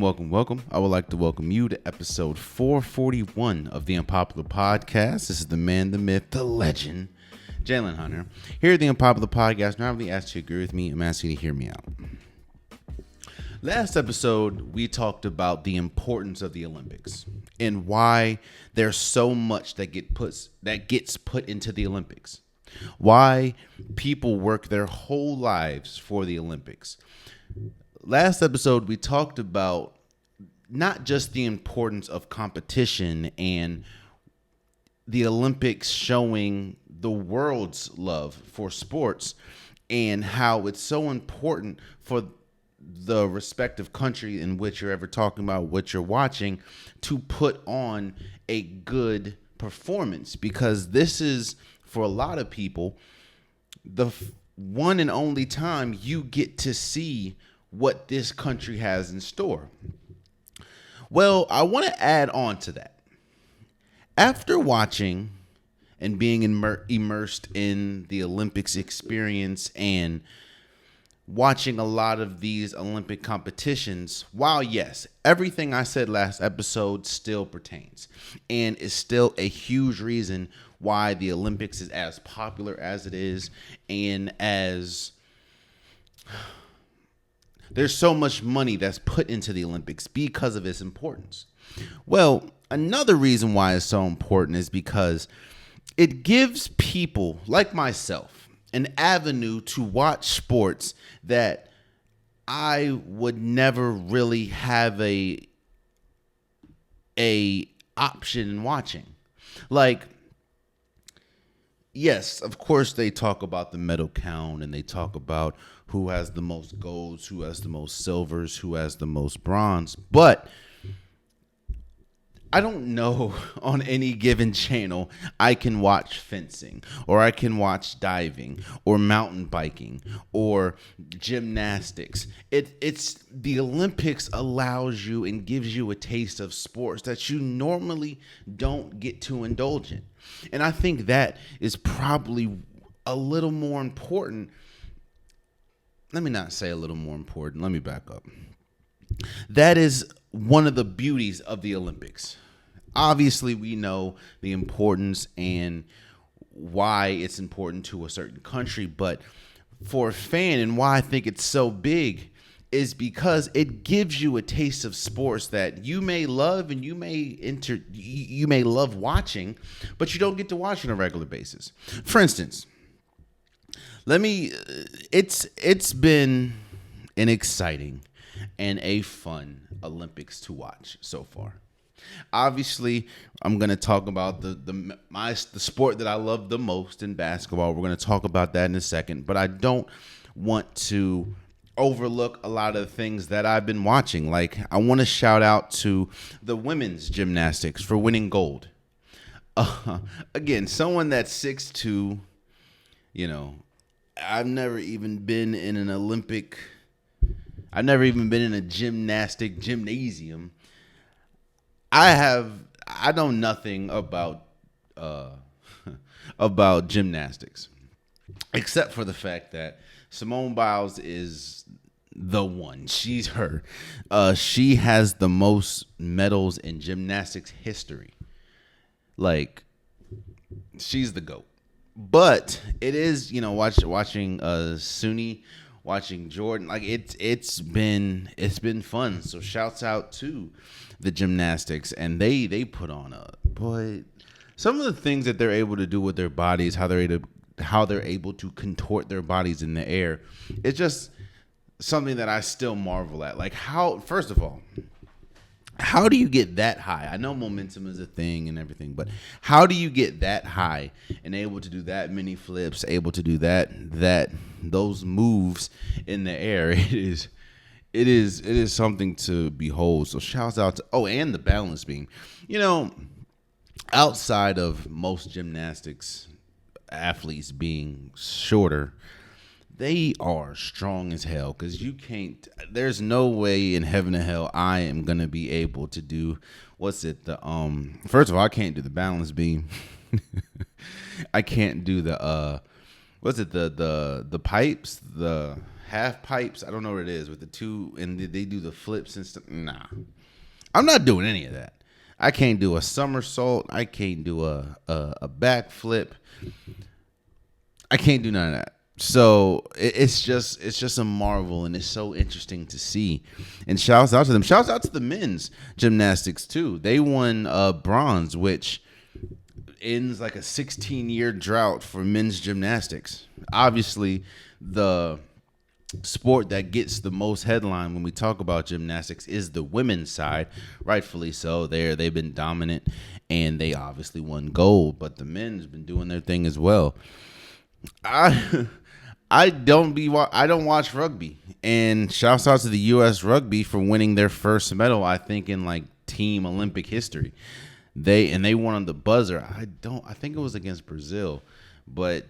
welcome. I would like to welcome you to episode 441 of the Unpopular Podcast. This is the man, the myth, the legend, Jalen Hunter. Here at the Unpopular Podcast, not really asked you to agree with me. I'm asking you to hear me out. Last episode, we talked about the importance of the Olympics and why there's so much that gets put into the Olympics. Why people work their whole lives for the Olympics. Last episode, we talked about not just the importance of competition and the Olympics showing the world's love for sports and how it's so important for the respective country in which you're ever talking about, what you're watching, to put on a good performance, because this is, for a lot of people, the one and only time you get to see what this country has in store. Well, I want to add on to that. After watching and being immersed in the Olympics experience and watching a lot of these Olympic competitions, while yes, everything I said last episode still pertains and is still a huge reason why the Olympics is as popular as it is, and as there's so much money that's put into the Olympics because of its importance. Well, another reason why it's so important is because it gives people like myself an avenue to watch sports that I would never really have a option in watching. Like, yes, of course they talk about the medal count and they talk about who has the most golds, who has the most silvers, who has the most bronze. But I don't know on any given channel I can watch fencing, or I can watch diving, or mountain biking, or gymnastics. It's the Olympics allows you and gives you a taste of sports that you normally don't get to indulge in. And I think that is probably a little more important. Let me not say a little more important. Let me back up. That is one of the beauties of the Olympics. Obviously, we know the importance and why it's important to a certain country, but for a fan, and why I think it's so big, is because it gives you a taste of sports that you may love and you may love watching, but you don't get to watch on a regular basis. For instance, it's been an exciting and a fun Olympics to watch so far. Obviously, I'm going to talk about the sport that I love the most in basketball. We're going to talk about that in a second, but I don't want to overlook a lot of the things that I've been watching. Like, I want to shout out to the women's gymnastics for winning gold. Again, someone that's 6'2", I've never even been in an Olympic. I've never even been in a gymnasium. I know nothing about gymnastics, except for the fact that Simone Biles is the one. She's her. She has the most medals in gymnastics history. Like, she's the GOAT. But it is, watching Suni, watching Jordan, like it's been fun. So shouts out to the gymnastics, and they put on some of the things that they're able to do with their bodies, how they're able to contort their bodies in the air. It's just something that I still marvel at. Like, first of all, how do you get that high? I know momentum is a thing and everything, but how do you get that high and able to do that many flips, able to do those moves in the air? It is something to behold. So shouts out to and the balance beam. Outside of most gymnastics athletes being shorter, they are strong as hell, because there's no way in heaven or hell I am going to be able to do, first of all, I can't do the balance beam. I can't do the pipes, the half pipes. I don't know what it is with the two, and they do the flips and stuff. Nah, I'm not doing any of that. I can't do a somersault. I can't do a backflip. I can't do none of that. So it's just a marvel, and it's so interesting to see. And shouts out to them. Shouts out to the men's gymnastics too. They won bronze, which ends like a 16-year drought for men's gymnastics. Obviously, the sport that gets the most headline when we talk about gymnastics is the women's side, rightfully so. They've been dominant, and they obviously won gold. But the men's been doing their thing as well. I don't watch rugby, and shouts out to the U.S. Rugby for winning their first medal, I think, in like team Olympic history. They won on the buzzer. I think it was against Brazil, but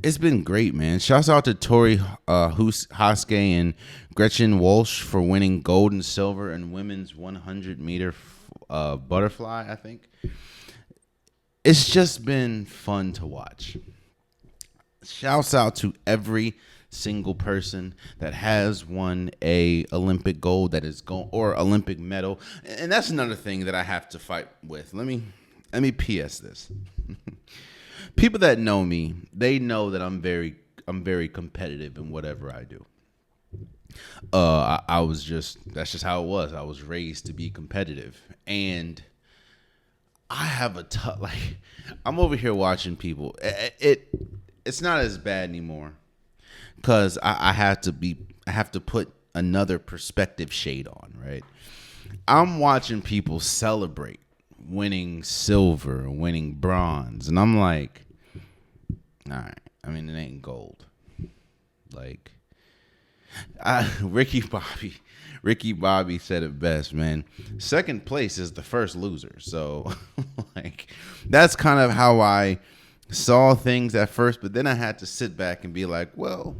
it's been great, man. Shouts out to Tori Hoske and Gretchen Walsh for winning gold and silver in women's 100-meter butterfly, I think. It's just been fun to watch. Shouts out to every single person that has won a Olympic gold or Olympic medal. And that's another thing that I have to fight with. Let me PS this. People that know me, they know that I'm very competitive in whatever I do. That's just how it was. I was raised to be competitive, and I have I'm over here watching people. It's not as bad anymore because I have to put another perspective shade on, right? I'm watching people celebrate winning silver, winning bronze, and I'm like, all right, I mean, it ain't gold. Like, Ricky Bobby said it best, man. Second place is the first loser. So, like, that's kind of how I saw things at first, but then I had to sit back and be like, well,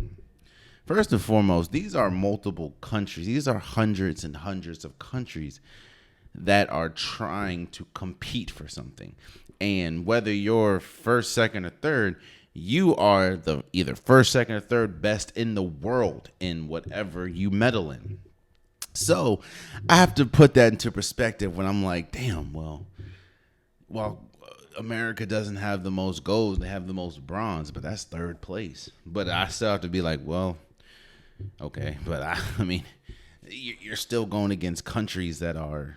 first and foremost, these are multiple countries. These are hundreds and hundreds of countries that are trying to compete for something. And whether you're first, second, or third, you are the either first, second, or third best in the world in whatever you medal in. So I have to put that into perspective when I'm like, damn, well, America doesn't have the most golds, they have the most bronze, but that's third place. But I still have to be like, well, okay, but I mean, you're still going against countries that are,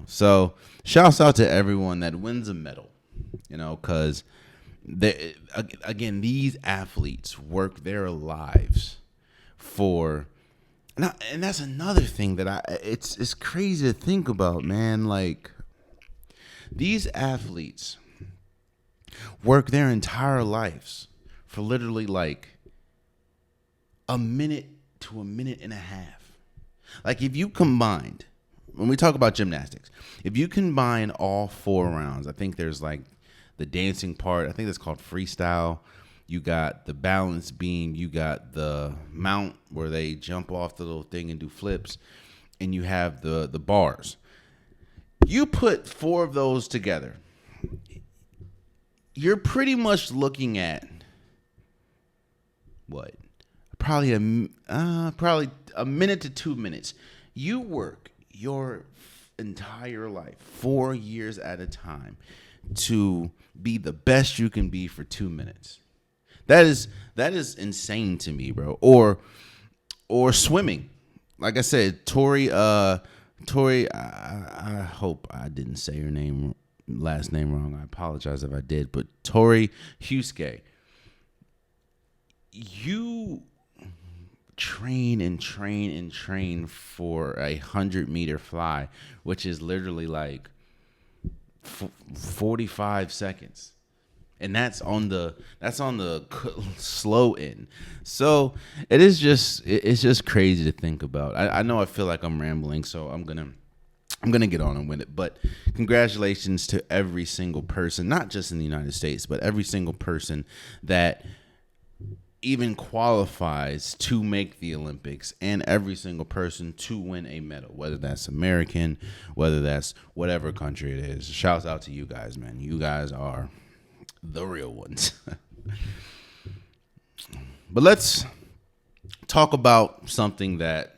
So shouts out to everyone that wins a medal, because again, these athletes work their lives for. And that's another thing that it's crazy to think about, man. Like, these athletes work their entire lives for literally like a minute to a minute and a half. Like, if you combined, when we talk about gymnastics, if you combine all 4 rounds, I think there's like the dancing part. I think that's called freestyle. You got the balance beam. You got the mount where they jump off the little thing and do flips. And you have the bars. You put 4 of those together, you're pretty much looking at what? Probably a minute to 2 minutes. You work your entire life, 4 years at a time, to be the best you can be for 2 minutes. That is insane to me, bro. Or swimming. Like I said, Tori, I hope I didn't say her last name wrong. I apologize if I did. But Tori Hoske, you train and train and train for a 100-meter fly, which is literally like 45 seconds. And that's on the slow end. So it's just crazy to think about. I know I feel like I'm rambling, so I'm gonna get on and win it. But congratulations to every single person, not just in the United States, but every single person that even qualifies to make the Olympics, and every single person to win a medal, whether that's American, whether that's whatever country it is. Shouts out to you guys, man. You guys are the real ones. But let's talk about something that,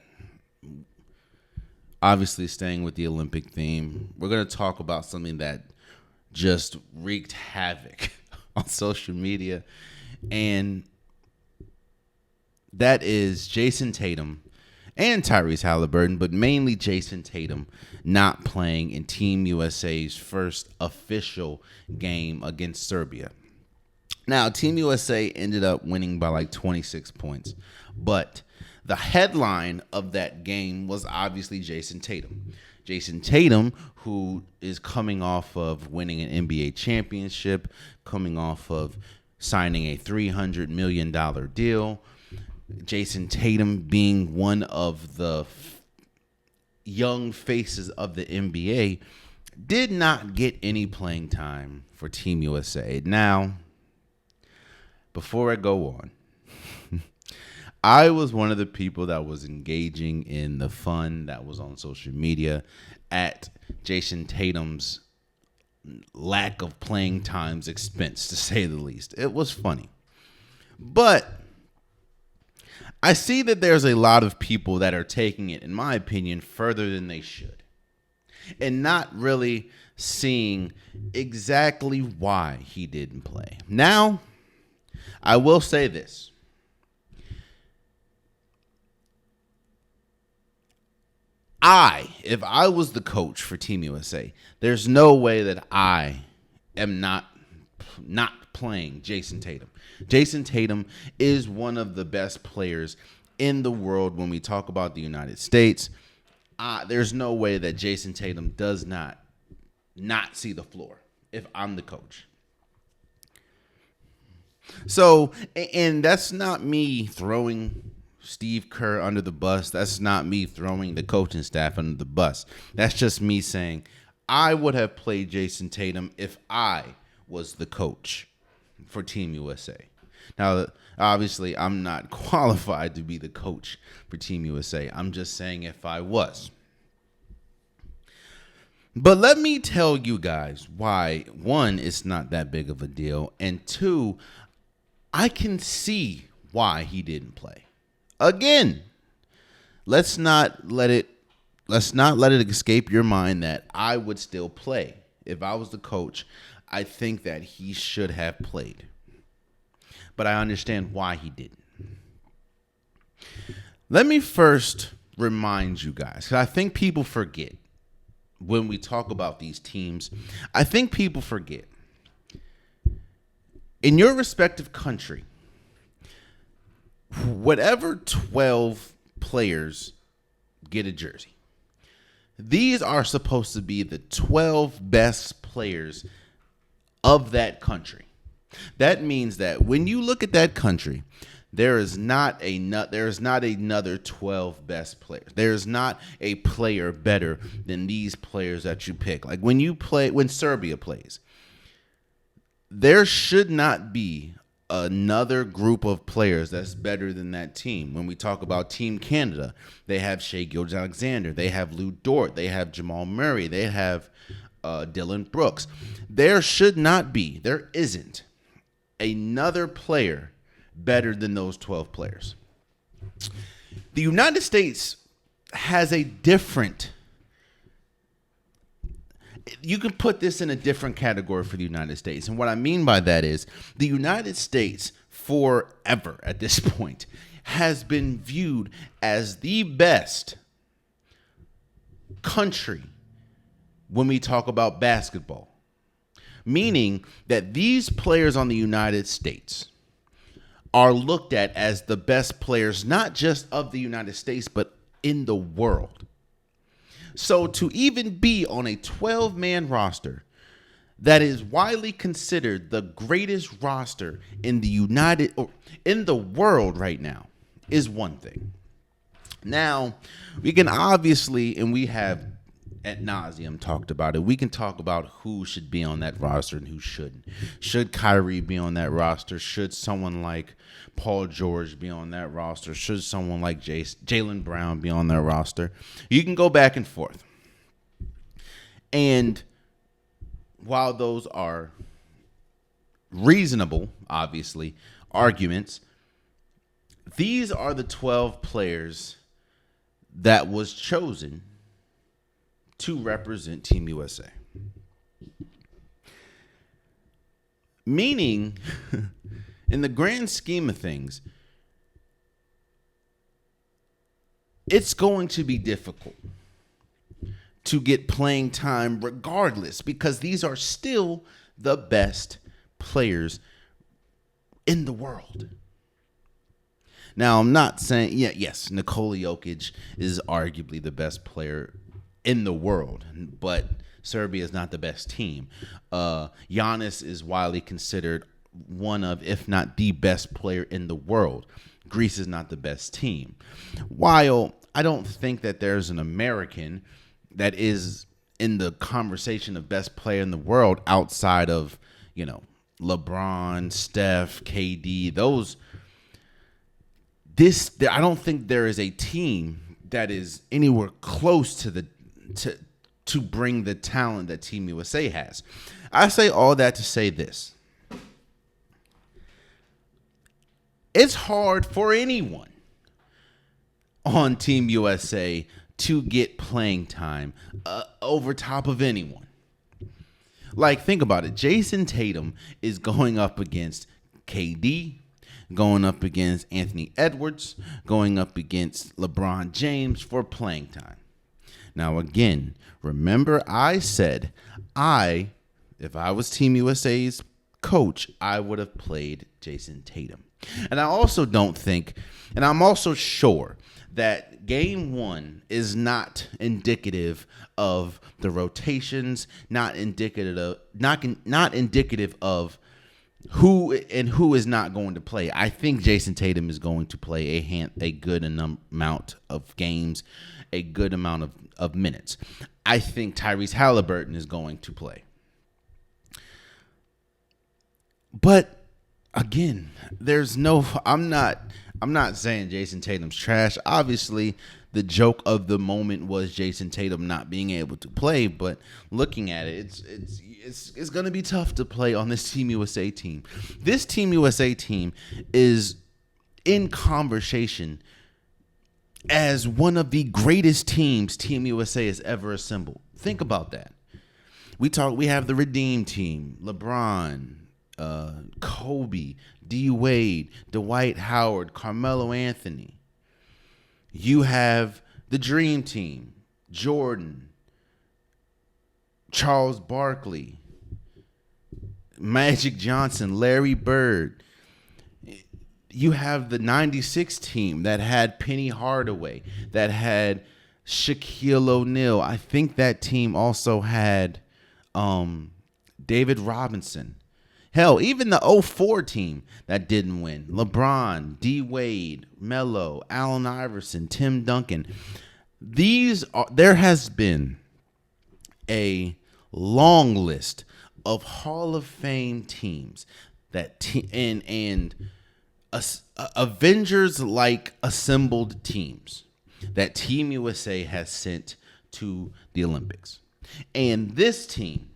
obviously staying with the Olympic theme, we're going to talk about something that just wreaked havoc on social media, and that is Jayson Tatum and Tyrese Halliburton, but mainly Jayson Tatum not playing in Team USA's first official game against Serbia. Now, Team USA ended up winning by like 26 points, but the headline of that game was obviously Jayson Tatum. Jayson Tatum, who is coming off of winning an NBA championship, coming off of signing a $300 million deal. Jayson Tatum being one of the young faces of the NBA, did not get any playing time for Team USA. Now, before I go on, I was one of the people that was engaging in the fun that was on social media at Jayson Tatum's lack of playing time's expense, to say the least. It was funny. But I see that there's a lot of people that are taking it, in my opinion, further than they should, and not really seeing exactly why he didn't play. Now, I will say this. If I was the coach for Team USA, there's no way that I am not playing Jayson Tatum. Jayson Tatum is one of the best players in the world when we talk about the United States. There's no way that Jayson Tatum does not see the floor if I'm the coach. So, and that's not me throwing Steve Kerr under the bus. That's not me throwing the coaching staff under the bus. That's just me saying I would have played Jayson Tatum if I was the coach for Team USA. Now, obviously, I'm not qualified to be the coach for Team USA. I'm just saying if I was. But let me tell you guys why, one, it's not that big of a deal, and two, I can see why he didn't play. Again, let's not let it escape your mind that I would still play. If I was the coach, I think that he should have played. But I understand why he didn't. Let me first remind you guys, because I think people forget when we talk about these teams. I think people forget. In your respective country, whatever 12 players get a jersey, these are supposed to be the 12 best players of that country. That means that when you look at that country, there is not another 12 best players. There is not a player better than these players that you pick. Like when Serbia plays, there should not be another group of players that's better than that team. When we talk about Team Canada, they have Shai Gilgeous-Alexander, they have Lou Dort, they have Jamal Murray, they have Dylan Brooks. There isn't another player better than those 12 players. The United States has a different. You can put this in a different category for the United States. And what I mean by that is the United States forever at this point has been viewed as the best country when we talk about basketball. Meaning that these players on the United States are looked at as the best players, not just of the United States, but in the world. So to even be on a 12-man roster that is widely considered the greatest roster in the world right now is one thing. Now, we can obviously, and we have ad nauseum talked about it, we can talk about who should be on that roster and who shouldn't. Should Kyrie be on that roster? Should someone like Paul George be on that roster? Should someone like Jaylen Brown be on that roster? You can go back and forth. And while those are reasonable, obviously, arguments, these are the 12 players that was chosen to represent Team USA. Meaning, in the grand scheme of things, it's going to be difficult to get playing time regardless, because these are still the best players in the world. Now, I'm not saying, yes, Nikola Jokic is arguably the best player in the world, but Serbia is not the best team. Giannis is widely considered one of, if not the best player in the world. Greece is not the best team. While I don't think that there's an American that is in the conversation of best player in the world outside of, LeBron, Steph, KD, I don't think there is a team that is anywhere close to bring the talent that Team USA has. I say all that to say this. It's hard for anyone on Team USA to get playing time over top of anyone. Like, think about it. Jayson Tatum is going up against KD, going up against Anthony Edwards, going up against LeBron James for playing time. Now, again, remember I said if I was Team USA's coach, I would have played Jayson Tatum. And I also don't think, and I'm also sure that game one is not indicative of the rotations, not indicative of who is not going to play. I think Jayson Tatum is going to play a good amount of games, a good amount of minutes. I think Tyrese Halliburton is going to play. But again, I'm not saying Jayson Tatum's trash. Obviously, the joke of the moment was Jayson Tatum not being able to play, but looking at it, it's going to be tough to play on this Team USA team. This Team USA team is in conversation as one of the greatest teams Team USA has ever assembled. Think about that. We have the Redeem Team, LeBron, Kobe, D. Wade, Dwight Howard, Carmelo Anthony. You have the Dream Team, Jordan, Charles Barkley, Magic Johnson, Larry Bird. You have the 96 team that had Penny Hardaway, that had Shaquille O'Neal. I think that team also had David Robinson. Hell, even the 04 team that didn't win. LeBron, D. Wade, Melo, Allen Iverson, Tim Duncan. There has been a long list of Hall of Fame teams and Avengers-like assembled teams that Team USA has sent to the Olympics. And this team,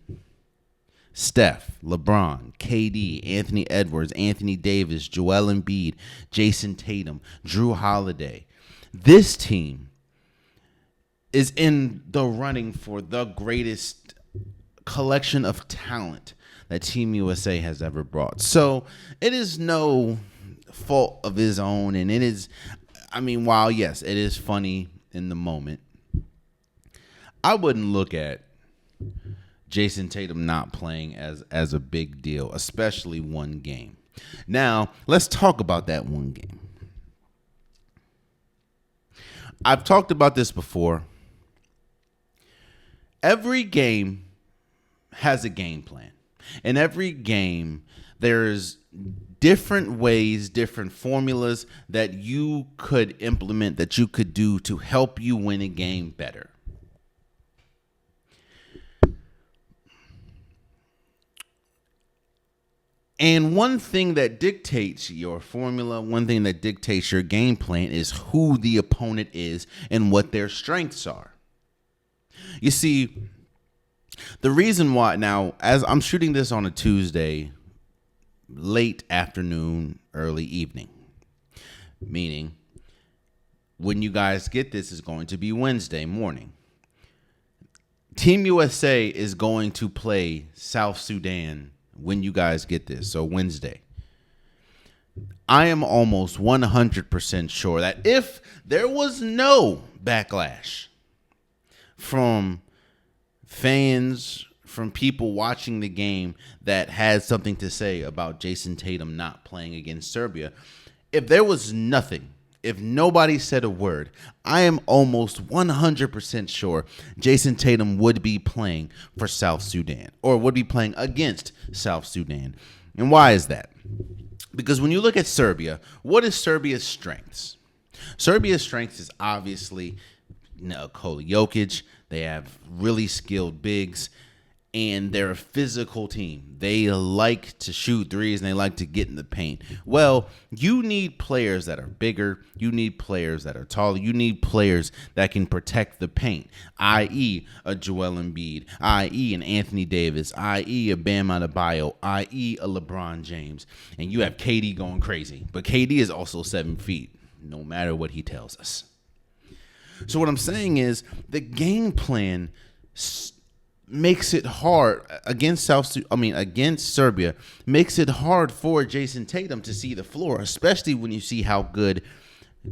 Steph, LeBron, KD, Anthony Edwards, Anthony Davis, Joel Embiid, Jayson Tatum, Drew Holiday. This team is in the running for the greatest collection of talent that Team USA has ever brought. So it is no fault of his own. And it is, while yes, it is funny in the moment, I wouldn't look at Jayson Tatum not playing as a big deal, especially one game. Now, let's talk about that one game. I've talked about this before. Every game has a game plan. In every game, there's different ways, different formulas that you could implement, that you could do to help you win a game better. And one thing that dictates your formula, one thing that dictates your game plan is who the opponent is and what their strengths are. You see, the reason why now, as I'm shooting this on a Tuesday, late afternoon, early evening, meaning when you guys get this is going to be Wednesday morning. Team USA is going to play South Sudan when you guys get this, so Wednesday. I am almost 100% sure that if there was no backlash from fans, from people watching the game that had something to say about Jayson Tatum not playing against Serbia, if there was nothing, if nobody said a word, I am almost 100% sure Jayson Tatum would be playing for South Sudan or would be playing against South Sudan. And why is that? Because when you look at Serbia, what is Serbia's strengths? Serbia's strengths is obviously Nikola Jokic. They have really skilled bigs, and they're a physical team. They like to shoot threes, and they like to get in the paint. Well, you need players that are bigger. You need players that are taller. You need players that can protect the paint, i.e. a Joel Embiid, i.e. an Anthony Davis, i.e. a Bam Adebayo, i.e. a LeBron James. And you have KD going crazy. But KD is also 7 feet, no matter what he tells us. So what I'm saying is the game plan makes it hard against Serbia, makes it hard for Jayson Tatum to see the floor, especially when you see how good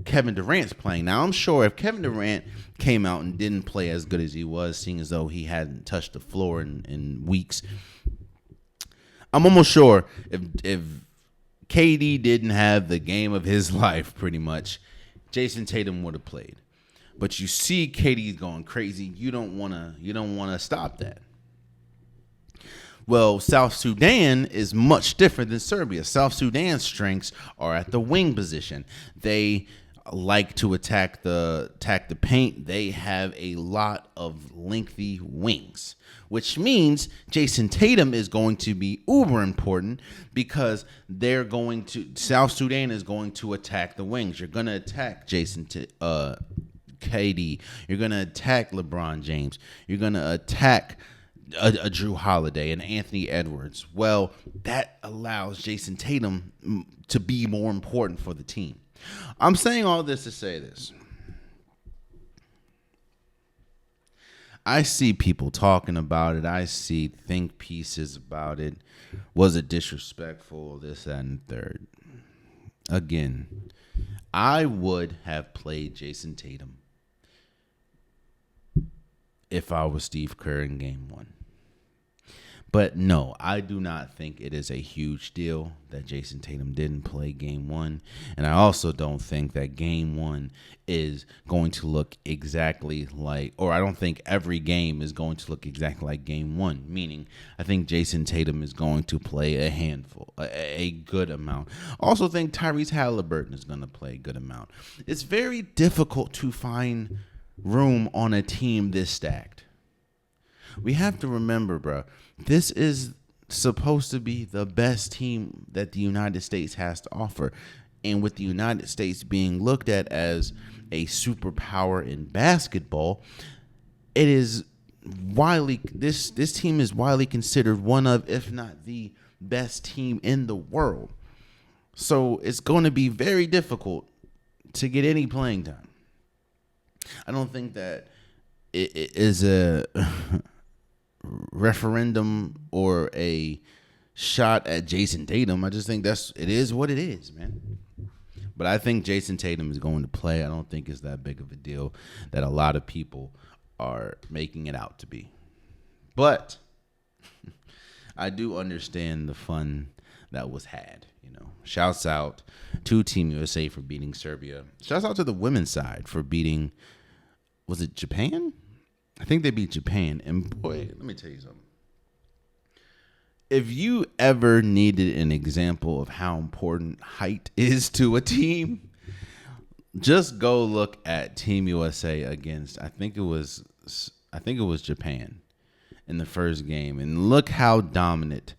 Kevin Durant's playing. Now, I'm sure if Kevin Durant came out and didn't play as good as he was, seeing as though he hadn't touched the floor in weeks, I'm almost sure if KD didn't have the game of his life, pretty much, Jayson Tatum would have played. But you see KD going crazy. You don't want to stop that. Well, South Sudan is much different than Serbia. South Sudan's strengths are at the wing position. They like to attack the paint. They have a lot of lengthy wings, which means Jayson Tatum is going to be uber important because South Sudan is going to attack the wings. You're going to attack KD. You're going to attack LeBron James. You're going to attack a Drew Holiday and Anthony Edwards. Well, that allows Jayson Tatum to be more important for the team. I'm saying all this to say this. I see people talking about it. I see think pieces about it. Was it disrespectful? This, that, and third. Again, I would have played Jayson Tatum if I was Steve Kerr in game one. But no, I do not think it is a huge deal that Jayson Tatum didn't play game one. And I also don't think that game one is going to look exactly like, or I don't think every game is going to look exactly like game one. Meaning, I think Jayson Tatum is going to play a handful, a good amount. Also think Tyrese Halliburton is going to play a good amount. It's very difficult to find room on a team this stacked. We have to remember, bro, this is supposed to be the best team that the United States has to offer. And with the United States being looked at as a superpower in basketball, it is this team is widely considered one of, if not the best team in the world. So it's going to be very difficult to get any playing time. I don't think that it is a referendum or a shot at Jayson Tatum. I just think it is what it is, man. But I think Jayson Tatum is going to play. I don't think it's that big of a deal that a lot of people are making it out to be. But I do understand the fun that was had. Shouts out to Team USA for beating Serbia. Shouts out to the women's side for beating, was it Japan? I think they beat Japan. And boy, let me tell you something. If you ever needed an example of how important height is to a team, just go look at Team USA against, I think it was Japan in the first game, and look how dominant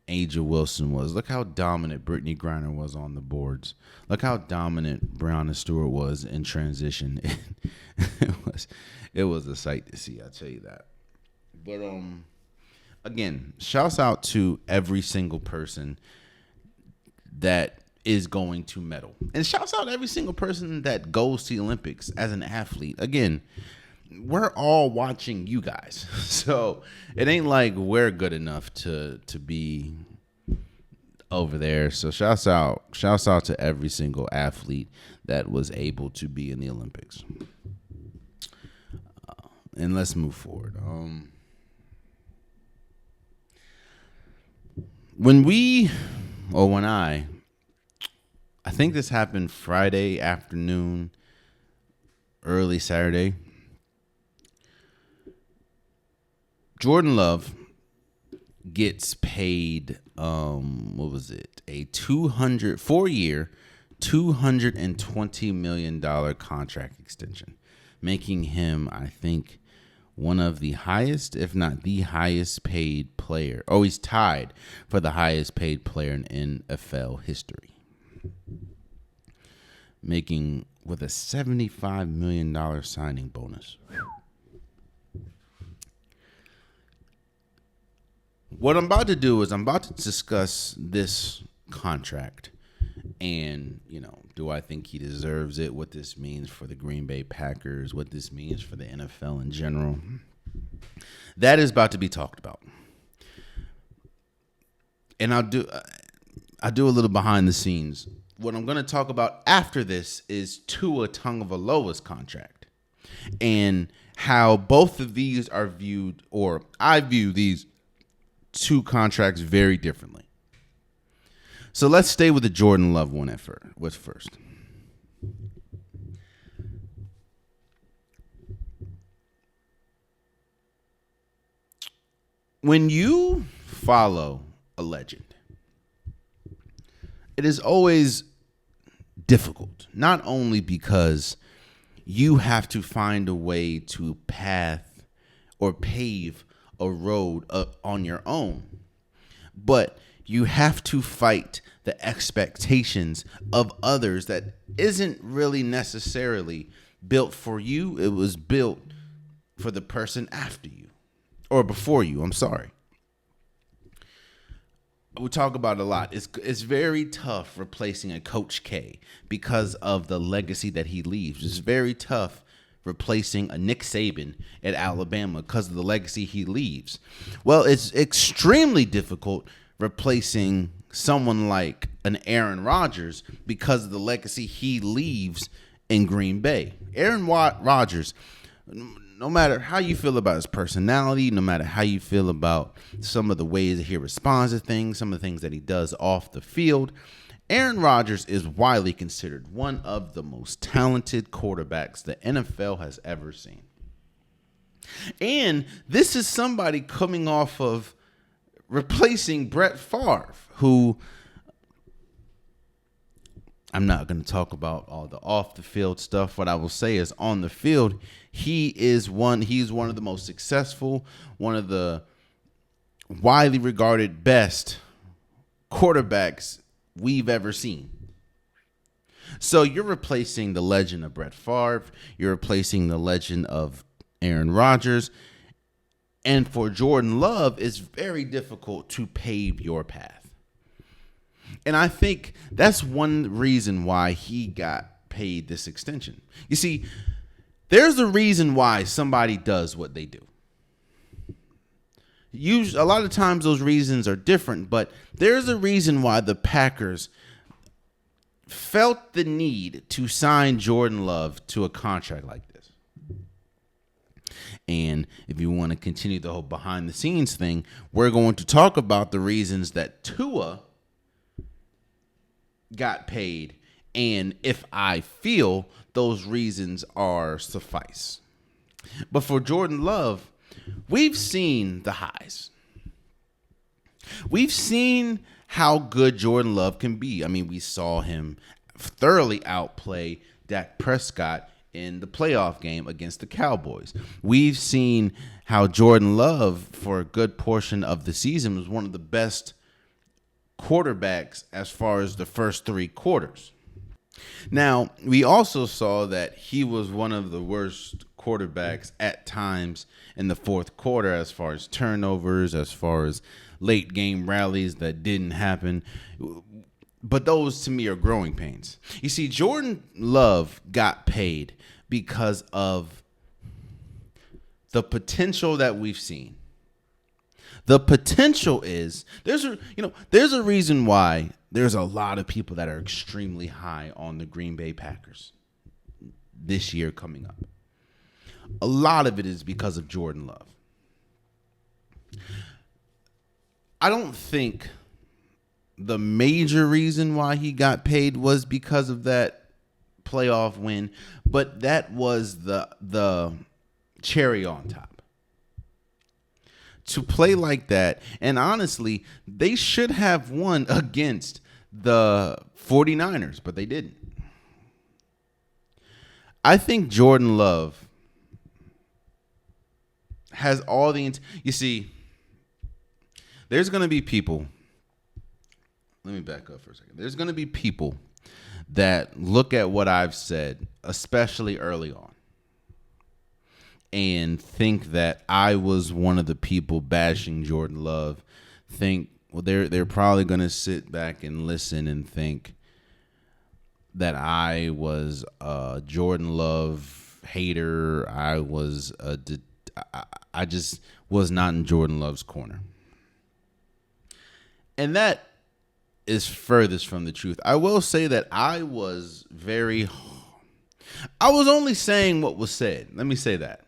Angel Wilson was. Look how dominant Brittany Griner was on the boards. Look how dominant Breonna Stewart was in transition. It was a sight to see, I'll tell you that. But again, shouts out to every single person that is going to medal. And shouts out every single person that goes to the Olympics as an athlete. Again, we're all watching you guys. So it ain't like we're good enough to be over there. So shouts out to every single athlete that was able to be in the Olympics. And let's move forward. I think this happened Friday afternoon, early Saturday. Jordan Love gets paid, a 4-year, $220 million contract extension, making him, I think, one of the highest, if not the highest paid player. Oh, he's tied for the highest paid player in NFL history, making with a $75 million signing bonus. What I'm about to do is I'm about to discuss this contract and, do I think he deserves it? What this means for the Green Bay Packers, what this means for the NFL in general. That is about to be talked about. And I'll do a little behind the scenes. What I'm going to talk about after this is Tua Tagovailoa's contract and how both of these are viewed, or I view these two contracts very differently. So let's stay with the Jordan Love one first. When you follow a legend, it is always difficult, not only because you have to find a way to path or pave a road on your own, but you have to fight the expectations of others that isn't really necessarily built for you. It was built for the person after you or before you. I'm sorry. We talk about it a lot. It's very tough replacing a Coach K because of the legacy that he leaves. It's very tough replacing a Nick Saban at Alabama because of the legacy he leaves. Well, it's extremely difficult replacing someone like an Aaron Rodgers because of the legacy he leaves in Green Bay. Aaron Rodgers, no matter how you feel about his personality, no matter how you feel about some of the ways that he responds to things, some of the things that he does off the field, Aaron Rodgers is widely considered one of the most talented quarterbacks the NFL has ever seen. And this is somebody coming off of replacing Brett Favre, who I'm not going to talk about all the off the field stuff. What I will say is on the field, he's one of the most successful, one of the widely regarded best quarterbacks we've ever seen. So you're replacing the legend of Brett Favre, you're replacing the legend of Aaron Rodgers, and for Jordan Love, it's very difficult to pave your path. And I think that's one reason why he got paid this extension. You see, there's a reason why somebody does what they do. A lot of times those reasons are different, but there's a reason why the Packers felt the need to sign Jordan Love to a contract like this. And if you want to continue the whole behind the scenes thing, we're going to talk about the reasons that Tua got paid and if I feel those reasons are suffice. But for Jordan Love, we've seen the highs. We've seen how good Jordan Love can be. I mean, we saw him thoroughly outplay Dak Prescott in the playoff game against the Cowboys. We've seen how Jordan Love, for a good portion of the season, was one of the best quarterbacks as far as the first three quarters. Now, we also saw that he was one of the worst quarterbacks at times in the fourth quarter as far as turnovers, as far as late game rallies that didn't happen. But those to me are growing pains. You see, Jordan Love got paid because of the potential that we've seen. The potential is there's a reason why there's a lot of people that are extremely high on the Green Bay Packers this year coming up. A lot of it is because of Jordan Love. I don't think the major reason why he got paid was because of that playoff win, but that was the cherry on top. To play like that, and honestly, they should have won against the 49ers, but they didn't. I think Jordan Love has all the... You see, there's going to be people... Let me back up for a second. There's going to be people that look at what I've said, especially early on, and think that I was one of the people bashing Jordan Love. They're probably going to sit back and listen and think that I was a Jordan Love hater. I just was not in Jordan Love's corner. And that is furthest from the truth. I will say that I was only saying what was said. Let me say that.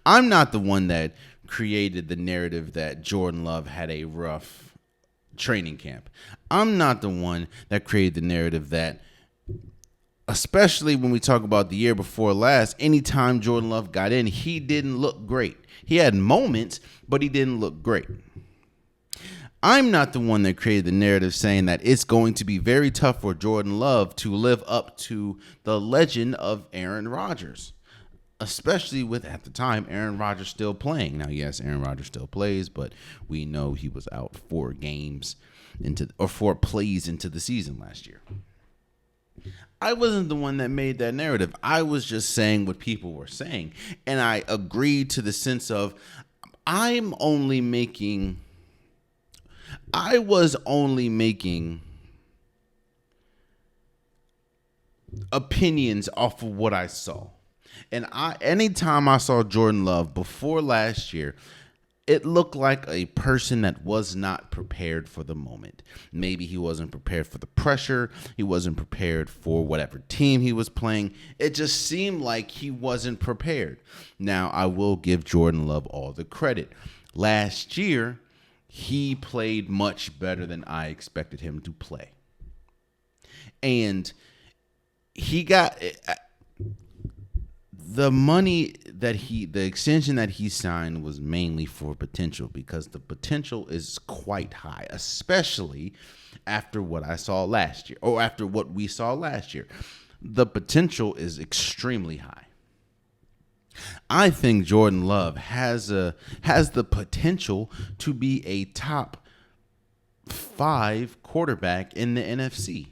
I'm not the one that created the narrative that Jordan Love had a rough training camp. I'm not the one that created the narrative that, especially when we talk about the year before last, anytime Jordan Love got in, he didn't look great. He had moments, but he didn't look great. I'm not the one that created the narrative saying that it's going to be very tough for Jordan Love to live up to the legend of Aaron Rodgers, especially with, at the time, Aaron Rodgers still playing. Now, yes, Aaron Rodgers still plays, but we know he was out 4 plays into the season last year. I wasn't the one that made that narrative. I was just saying what people were saying, and I agreed to the sense of I was only making opinions off of what I saw. And anytime I saw Jordan Love before last year, it looked like a person that was not prepared for the moment. Maybe he wasn't prepared for the pressure. He wasn't prepared for whatever team he was playing. It just seemed like he wasn't prepared. Now, I will give Jordan Love all the credit. Last year, he played much better than I expected him to play. And he got the money the extension that he signed was mainly for potential, because the potential is quite high, especially after what I saw last year, or after what we saw last year. The potential is extremely high. I think Jordan Love has the potential to be a top 5 quarterback in the NFC.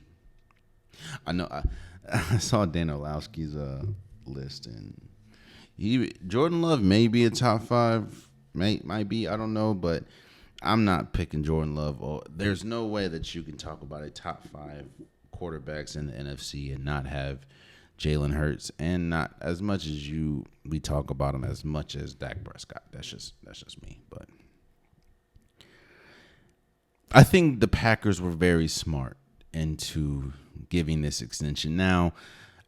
I know I saw Dan Orlowski's list, and Jordan Love may be a top 5, might be, I don't know, but I'm not picking Jordan Love. There's no way that you can talk about a top 5 quarterbacks in the NFC and not have Jalen Hurts, and not as much as we talk about him as much as Dak Prescott. That's just me. But I think the Packers were very smart into giving this extension. Now,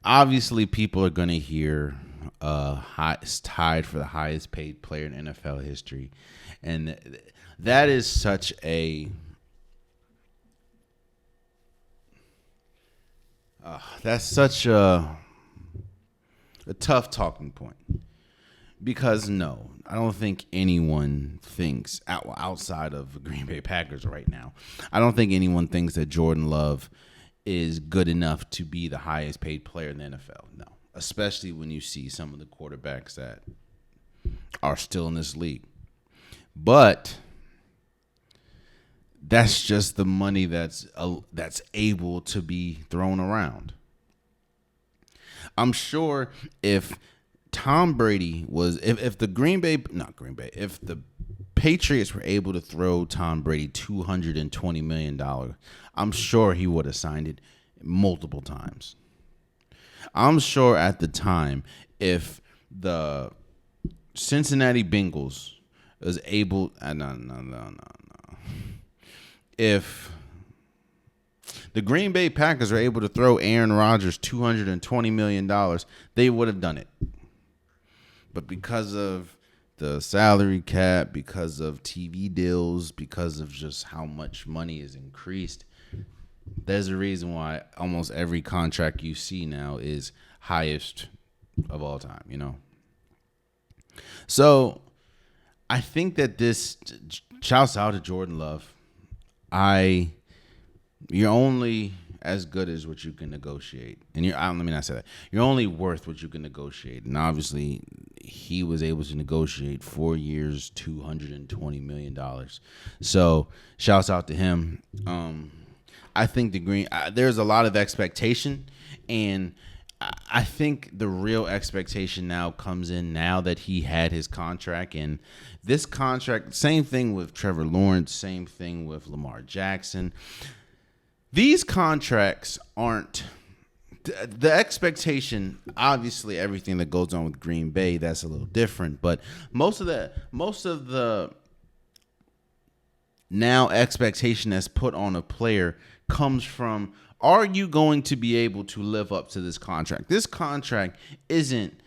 obviously, people are going to hear it's tied for the highest paid player in NFL history, and that is such a a tough talking point, because no, I don't think anyone thinks outside of the Green Bay Packers right now. I don't think anyone thinks that Jordan Love is good enough to be the highest paid player in the NFL. No, especially when you see some of the quarterbacks that are still in this league. But that's just the money that's able to be thrown around. I'm sure if Tom Brady was, if the Patriots were able to throw Tom Brady $220 million, I'm sure he would have signed it multiple times. I'm sure at the time, if the Cincinnati Bengals was able, if the Green Bay Packers were able to throw Aaron Rodgers $220 million, they would have done it. But because of the salary cap, because of TV deals, because of just how much money is increased, there's a reason why almost every contract you see now is highest of all time, you know? So I think that this shouts out to Jordan Love. You're only as good as what you can negotiate. And let me not say that. You're only worth what you can negotiate. And obviously, he was able to negotiate 4 years, $220 million. So, shouts out to him. I think there's a lot of expectation. And I think the real expectation now comes in now that he had his contract. And this contract, same thing with Trevor Lawrence, same thing with Lamar Jackson. These contracts aren't the expectation. Obviously, everything that goes on with Green Bay, that's a little different. But most of the now expectation that's put on a player comes from, are you going to be able to live up to this contract? This contract isn't,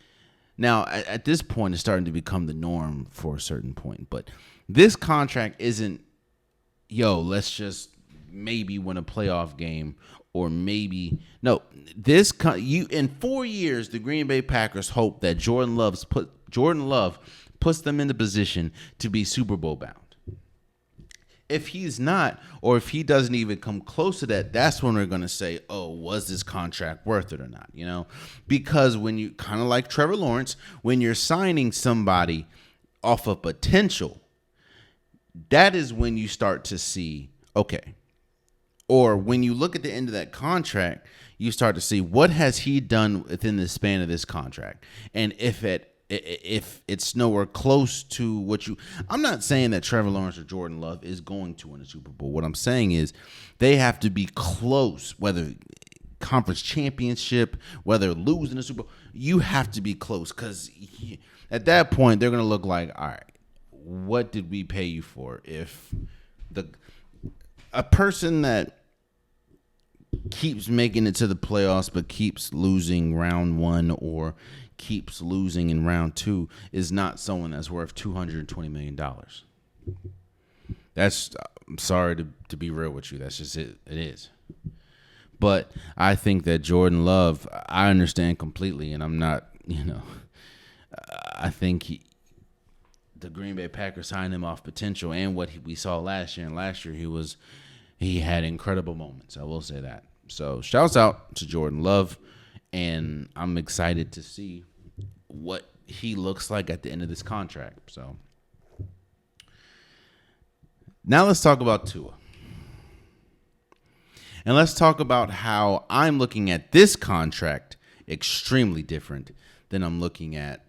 now at this point, it's starting to become the norm for a certain point. But this contract isn't, let's just maybe win a playoff game, or maybe no. In 4 years, the Green Bay Packers hope that Jordan Love puts them in the position to be Super Bowl bound. If he's not, or if he doesn't even come close to that, that's when we're going to say, oh, was this contract worth it or not? Because when you kind of like Trevor Lawrence, when you're signing somebody off of potential, that is when you start to see, okay. Or when you look at the end of that contract, you start to see what has he done within the span of this contract. And if it's nowhere close to what I'm not saying that Trevor Lawrence or Jordan Love is going to win a Super Bowl. What I'm saying is they have to be close, whether conference championship, whether losing a Super Bowl, you have to be close, because at that point they're going to look like, all right, what did we pay you for? If a person that keeps making it to the playoffs but keeps losing round one or keeps losing in round two is not someone that's worth $220 million. I'm sorry to be real with you. That's just it. It is. But I think that Jordan Love, I understand completely, and I'm not, I think the Green Bay Packers signed him off potential and what we saw last year. And last year he had incredible moments. I will say that. So shouts out to Jordan Love, and I'm excited to see what he looks like at the end of this contract. So now let's talk about Tua. And let's talk about how I'm looking at this contract extremely different than I'm looking at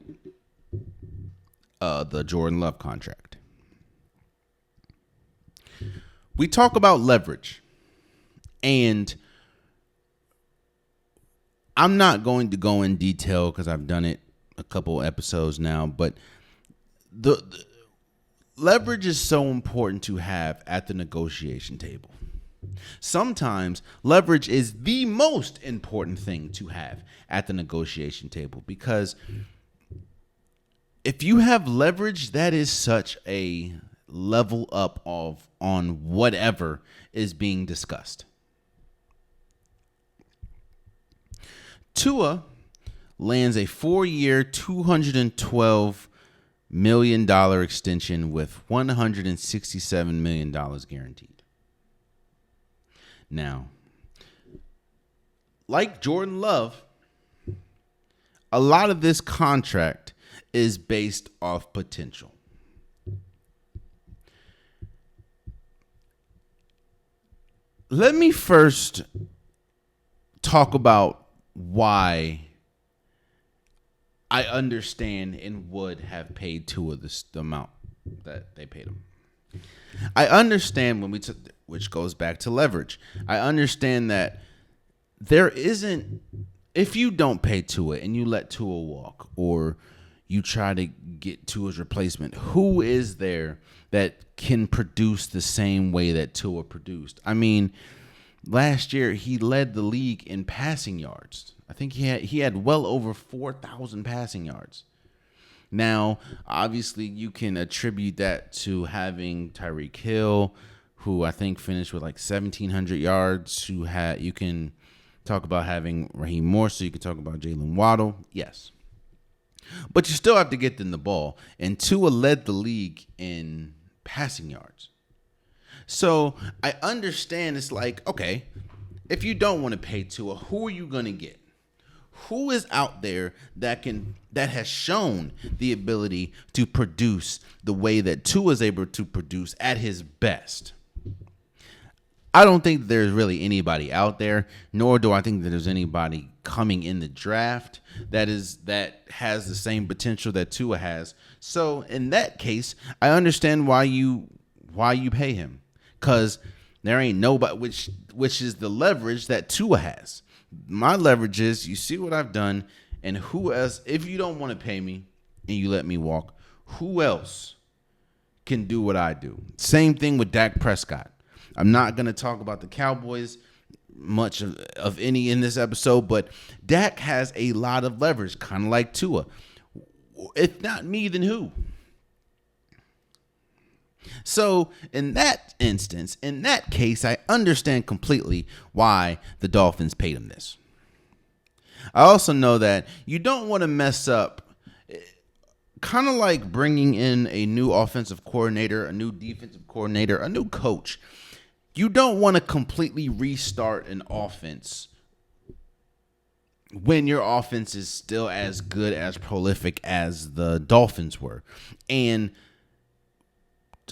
the Jordan Love contract. We talk about leverage, and I'm not going to go in detail because I've done it a couple episodes now, but the leverage is so important to have at the negotiation table. Sometimes leverage is the most important thing to have at the negotiation table, because if you have leverage, that is such a level up on whatever is being discussed. Tua lands a 4-year, $212 million extension with $167 million guaranteed. Now, like Jordan Love, a lot of this contract is based off potential. Let me first talk about why I understand and would have paid Tua the amount that they paid him. I understand when we took, which goes back to leverage. I understand that there isn't, if you don't pay Tua and you let Tua walk, or you try to get Tua's replacement, who is there that can produce the same way that Tua produced? I mean, last year he led the league in passing yards. I think he had well over 4,000 passing yards. Now, obviously, you can attribute that to having Tyreek Hill, who I think finished with like 1,700 yards. You can talk about having Raheem Morse, so you can talk about Jalen Waddle. Yes. But you still have to get them the ball. And Tua led the league in passing yards. So I understand it's like, okay, if you don't want to pay Tua, who are you going to get? Who is out there that has shown the ability to produce the way that Tua is able to produce at his best? I don't think there's really anybody out there, nor do I think that there's anybody coming in the draft that has the same potential that Tua has. So in that case, I understand why you pay him, because there ain't nobody, which is the leverage that Tua has. My leverage is, you see what I've done, and who else, if you don't want to pay me and you let me walk, who else can do what I do? Same thing with Dak Prescott. I'm not going to talk about the Cowboys much of any in this episode, but Dak has a lot of leverage, kind of like Tua. If not me, then who? So in that instance, in that case, I understand completely why the Dolphins paid him this. I also know that you don't want to mess up, kind of like bringing in a new offensive coordinator, a new defensive coordinator, a new coach. You don't want to completely restart an offense when your offense is still as good, as prolific as the Dolphins were. And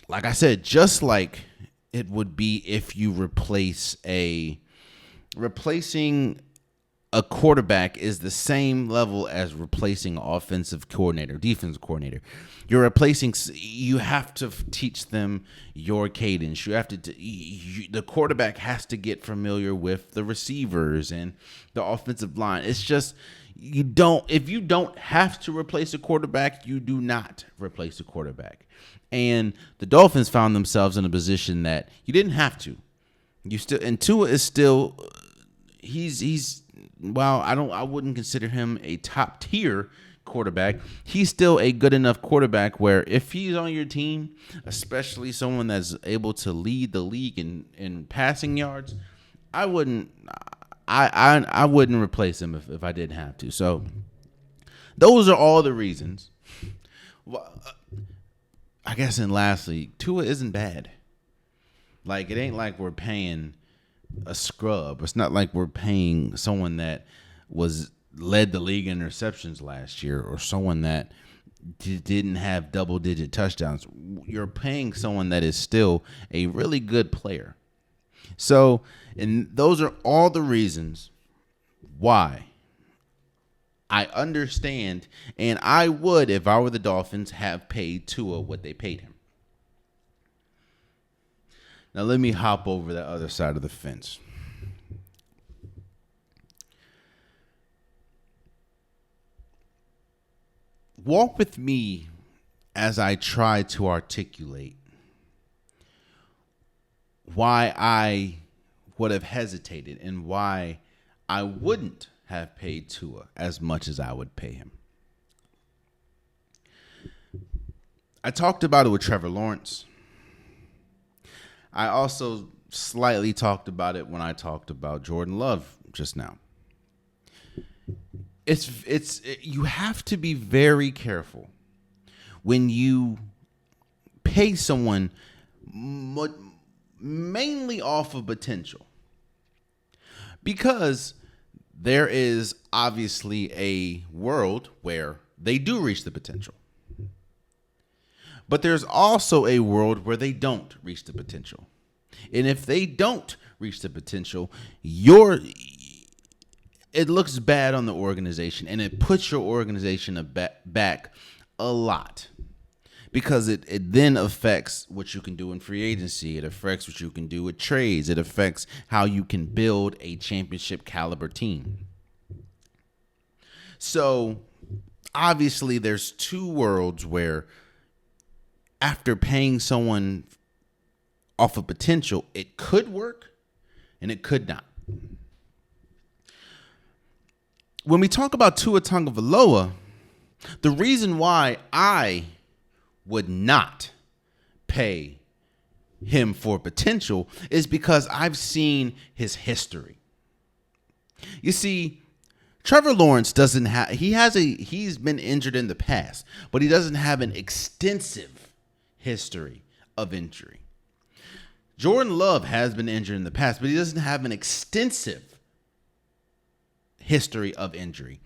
like I said, just like it would be if you replacing a quarterback is the same level as replacing an offensive coordinator, defensive coordinator. You have to teach them your cadence. You have to, the quarterback has to get familiar with the receivers and the offensive line. It's just, if you don't have to replace a quarterback, you do not replace a quarterback. And the Dolphins found themselves in a position that you didn't have to. And Tua is still, I wouldn't consider him a top tier quarterback. He's still a good enough quarterback where if he's on your team, especially someone that's able to lead the league in passing yards, I wouldn't replace him if I didn't have to. So those are all the reasons. Well, I guess, and lastly, Tua isn't bad. Like, it ain't like we're paying a scrub. It's not like we're paying someone that led the league in interceptions last year, or someone that didn't have double-digit touchdowns. You're paying someone that is still a really good player. So, and those are all the reasons why I understand, and I would, if I were the Dolphins, have paid Tua what they paid him. Now let me hop over the other side of the fence. Walk with me as I try to articulate why I would have hesitated and why I wouldn't have paid Tua as much as I would pay him. I talked about it with Trevor Lawrence. I also slightly talked about it when I talked about Jordan Love just now. You have to be very careful when you pay someone mainly off of potential, because there is obviously a world where they do reach the potential. But there's also a world where they don't reach the potential. And if they don't reach the potential, it looks bad on the organization, and it puts your organization back a lot. because it then affects what you can do in free agency. It affects what you can do with trades. It affects how you can build a championship caliber team. So obviously there's two worlds where after paying someone off of potential, it could work and it could not. When we talk about Tua Tagovailoa, the reason why I would not pay him for potential is because I've seen his history. You see, Trevor Lawrence doesn't have, he's been injured in the past, but he doesn't have an extensive history of injury. Jordan Love has been injured in the past, but he doesn't have an extensive history of injury.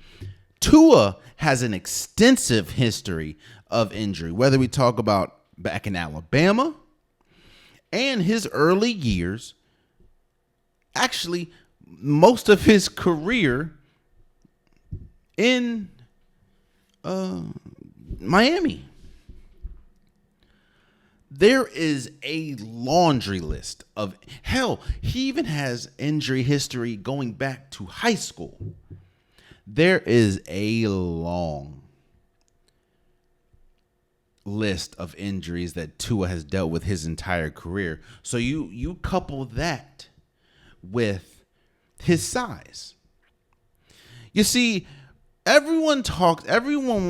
Tua has an extensive history of injury, whether we talk about back in Alabama and his early years, actually most of his career in Miami. There is a laundry list of, hell, he even has injury history going back to high school. There is a long list of injuries that Tua has dealt with his entire career. So you couple that with his size. You see, everyone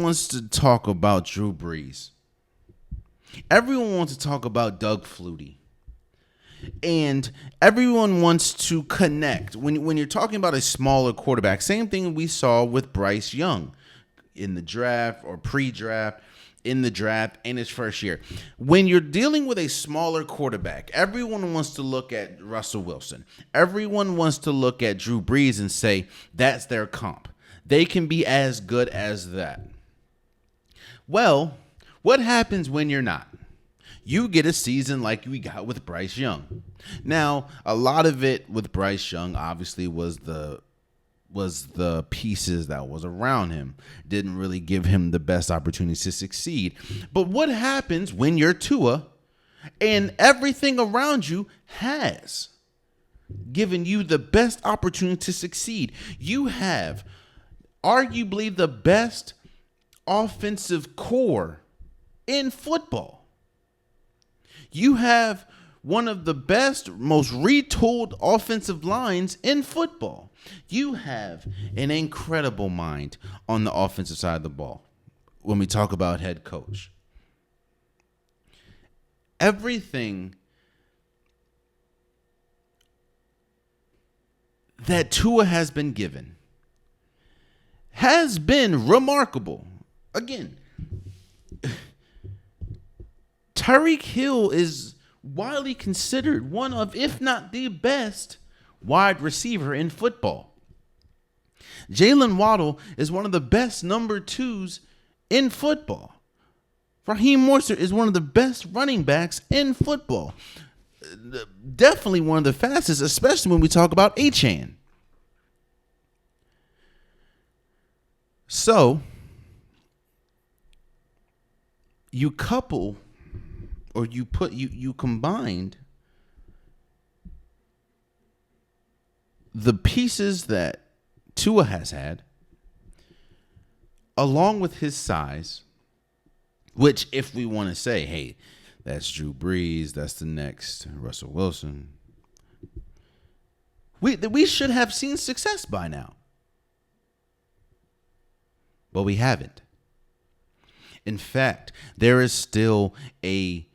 wants to talk about Drew Brees. Everyone wants to talk about Doug Flutie. And everyone wants to connect. When you're talking about a smaller quarterback, same thing we saw with Bryce Young in the draft or pre-draft, in the draft, in his first year. When you're dealing with a smaller quarterback, everyone wants to look at Russell Wilson. Everyone wants to look at Drew Brees and say, that's their comp. They can be as good as that. Well, what happens when you're not? You get a season like we got with Bryce Young. Now, a lot of it with Bryce Young obviously was the pieces that was around him. Didn't really give him the best opportunities to succeed. But what happens when you're Tua and everything around you has given you the best opportunity to succeed? You have arguably the best offensive core in football. You have one of the best, most retooled offensive lines in football. You have an incredible mind on the offensive side of the ball when we talk about head coach. Everything that Tua has been given has been remarkable. Again, Tyreek Hill is widely considered one of, if not the best, wide receiver in football. Jalen Waddle is one of the best number twos in football. Raheem Mostert is one of the best running backs in football. Definitely one of the fastest, especially when we talk about Achane. So, you couple, or you combined the pieces that Tua has had, along with his size, which if we want to say, hey, that's Drew Brees, that's the next Russell Wilson, we should have seen success by now. But we haven't. In fact, there is still a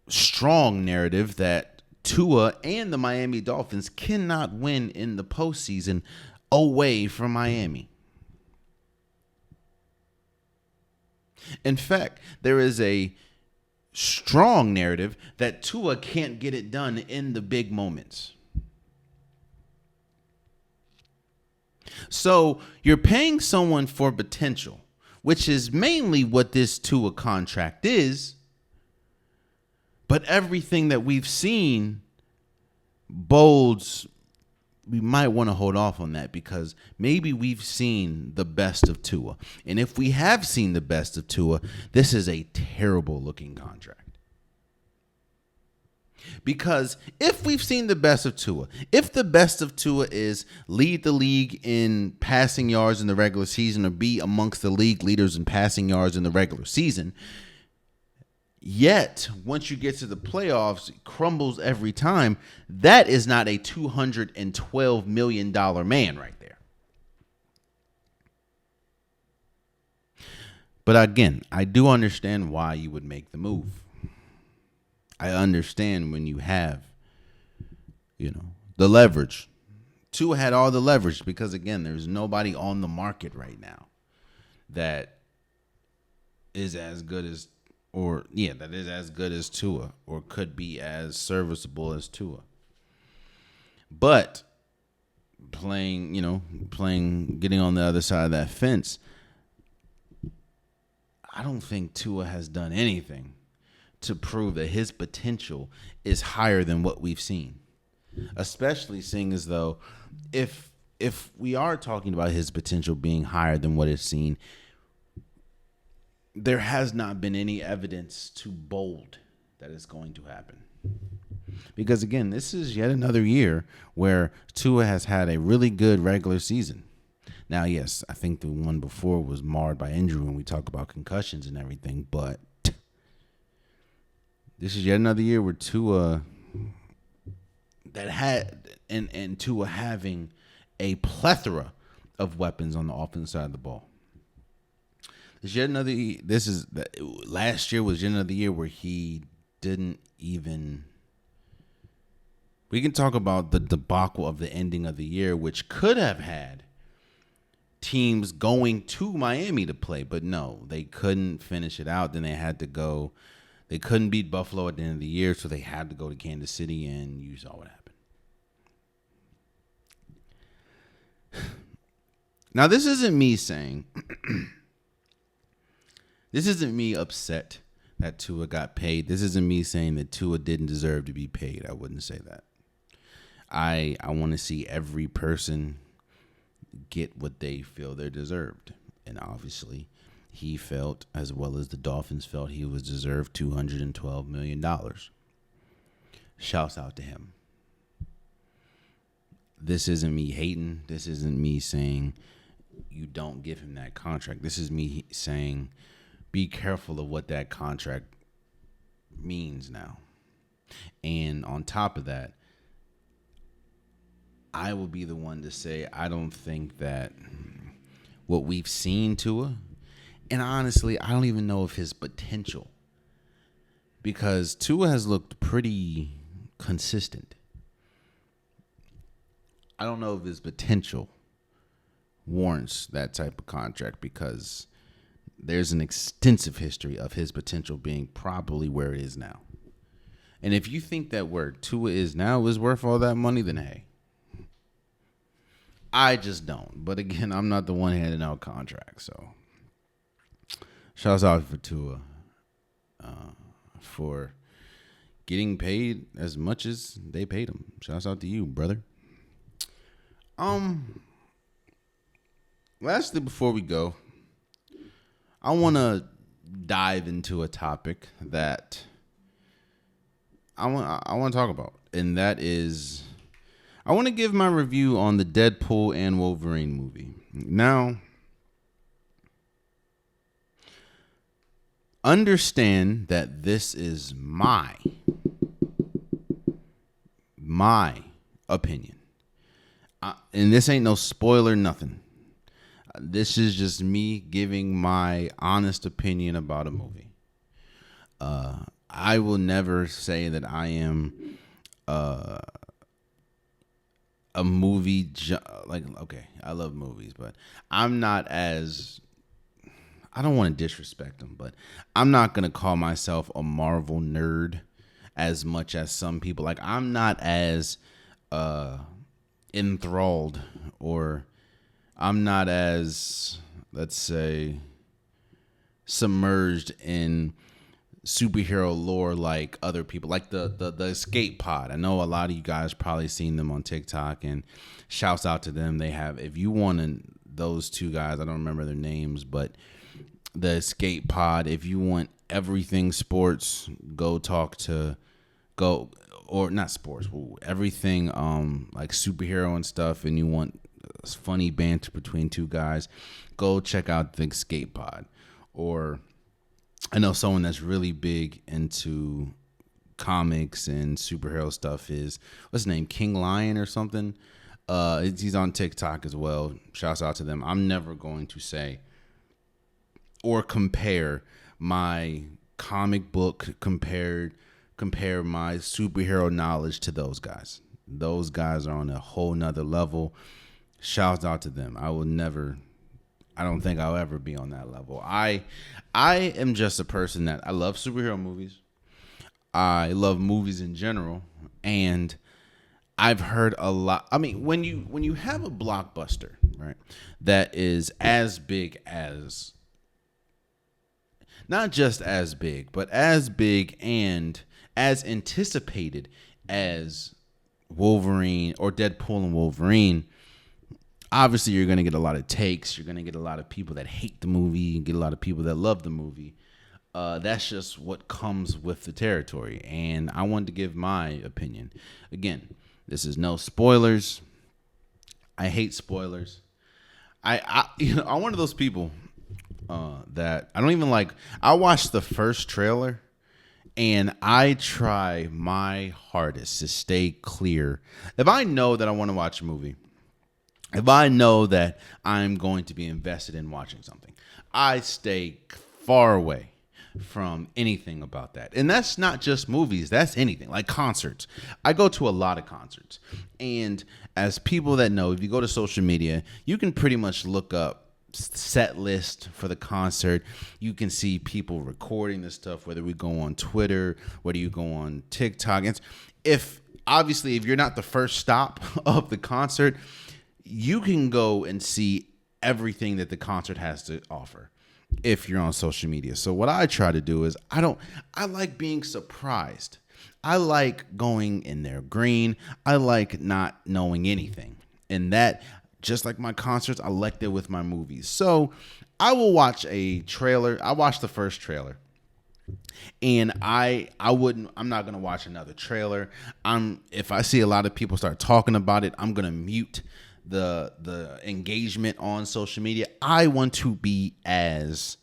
strong narrative that Tua and the Miami Dolphins cannot win in the postseason away from Miami. In fact, there is a strong narrative that Tua can't get it done in the big moments. So you're paying someone for potential, which is mainly what this Tua contract is. But everything that we've seen bodes we might want to hold off on that because maybe we've seen the best of Tua. And if we have seen the best of Tua, this is a terrible looking contract. Because if we've seen the best of Tua, if the best of Tua is lead the league in passing yards in the regular season or be amongst the league leaders in passing yards in the regular season, yet once you get to the playoffs, it crumbles every time, that is not a $212 million man right there. But again, I do understand why you would make the move. I understand when you have, the leverage. Tua had all the leverage because, again, there's nobody on the market right now that is as good as, that is as good as Tua or could be as serviceable as Tua. But getting on the other side of that fence, I don't think Tua has done anything to prove that his potential is higher than what we've seen. Especially seeing as though if we are talking about his potential being higher than what is seen, there has not been any evidence to bold that it's going to happen. Because again, this is yet another year where Tua has had a really good regular season. Now, yes, I think the one before was marred by injury when we talk about concussions and everything, but this is yet another year where Tua and Tua having a plethora of weapons on the offensive side of the ball. Last year was yet another year where he didn't even. We can talk about the debacle of the ending of the year, which could have had teams going to Miami to play, but no, they couldn't finish it out. Then they had to go. They couldn't beat Buffalo at the end of the year, so they had to go to Kansas City, and you saw what happened. Now, this isn't me saying, this isn't me upset that Tua got paid. This isn't me saying that Tua didn't deserve to be paid. I wouldn't say that. I want to see every person get what they feel they're deserved. And obviously, he felt, as well as the Dolphins felt, he was deserved $212 million. Shouts out to him. This isn't me hating. This isn't me saying you don't give him that contract. This is me saying be careful of what that contract means now. And on top of that, I will be the one to say I don't think that what we've seen Tua, and honestly, I don't even know if his potential, because Tua has looked pretty consistent. I don't know if his potential warrants that type of contract because there's an extensive history of his potential being probably where it is now. And if you think that where Tua is now is worth all that money, then hey. I just don't. But again, I'm not the one handing out contracts, so shouts out for Tua for getting paid as much as they paid him. Shouts out to you, brother. Lastly, before we go, I want to dive into a topic that I want to talk about, and that is I want to give my review on the Deadpool and Wolverine movie. Now, understand that this is my opinion. And this ain't no spoiler, nothing. This is just me giving my honest opinion about a movie. I will never say that I am a movie okay, I love movies, but I'm not as, I don't want to disrespect them, but I'm not going to call myself a Marvel nerd as much as some people. Like, I'm not as enthralled, or I'm not as, let's say, submerged in superhero lore like other people, like the Escape Pod. I know a lot of you guys probably seen them on TikTok, and shouts out to them. They have, if you want those two guys, I don't remember their names, but the Escape Pod. If you want everything sports, go or not sports, everything like superhero and stuff, and you want funny banter between two guys, go check out the Escape Pod. Or I know someone that's really big into comics and superhero stuff is, what's his name, King Lion or something. He's on TikTok as well. Shouts out to them. I'm never going to say or compare my comic book compare my superhero knowledge to those guys. Those guys are on a whole nother level. Shouts out to them. I don't think I'll ever be on that level. I am just a person that I love superhero movies. I love movies in general, and I've heard a lot. I mean, when you have a blockbuster, right, that is as big as, not just as big, but as big and as anticipated as Wolverine or Deadpool and Wolverine, obviously you're going to get a lot of takes. You're going to get a lot of people that hate the movie. You get a lot of people that love the movie. That's just what comes with the territory. And I wanted to give my opinion. Again, this is no spoilers. I hate spoilers. I'm one of those people that I don't even like. I watched the first trailer, and I try my hardest to stay clear. If I know that I want to watch a movie, if I know that I'm going to be invested in watching something, I stay far away from anything about that. And that's not just movies. That's anything, like concerts. I go to a lot of concerts. And as people that know, if you go to social media, you can pretty much look up set list for the concert. You can see people recording this stuff, whether we go on Twitter, whether you go on TikTok. If you're not the first stop of the concert, you can go and see everything that the concert has to offer if you're on social media. So what I try to do is I like being surprised. I like going in there green. I like not knowing anything. And that, just like my concerts, I like that with my movies. So I will watch a trailer. I watched the first trailer. And I'm not going to watch another trailer. If I see a lot of people start talking about it, I'm going to mute the engagement on social media. I want to be as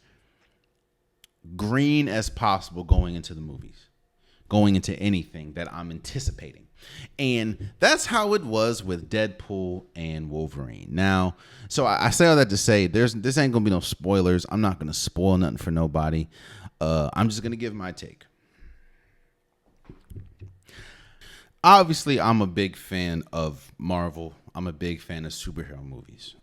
green as possible going into the movies, going into anything that I'm anticipating. And that's how it was with Deadpool and Wolverine. Now, so I say all that to say this ain't gonna be no spoilers. I'm not gonna spoil nothing for nobody. I'm just gonna give my take. Obviously, I'm a big fan of Marvel. I'm a big fan of superhero movies.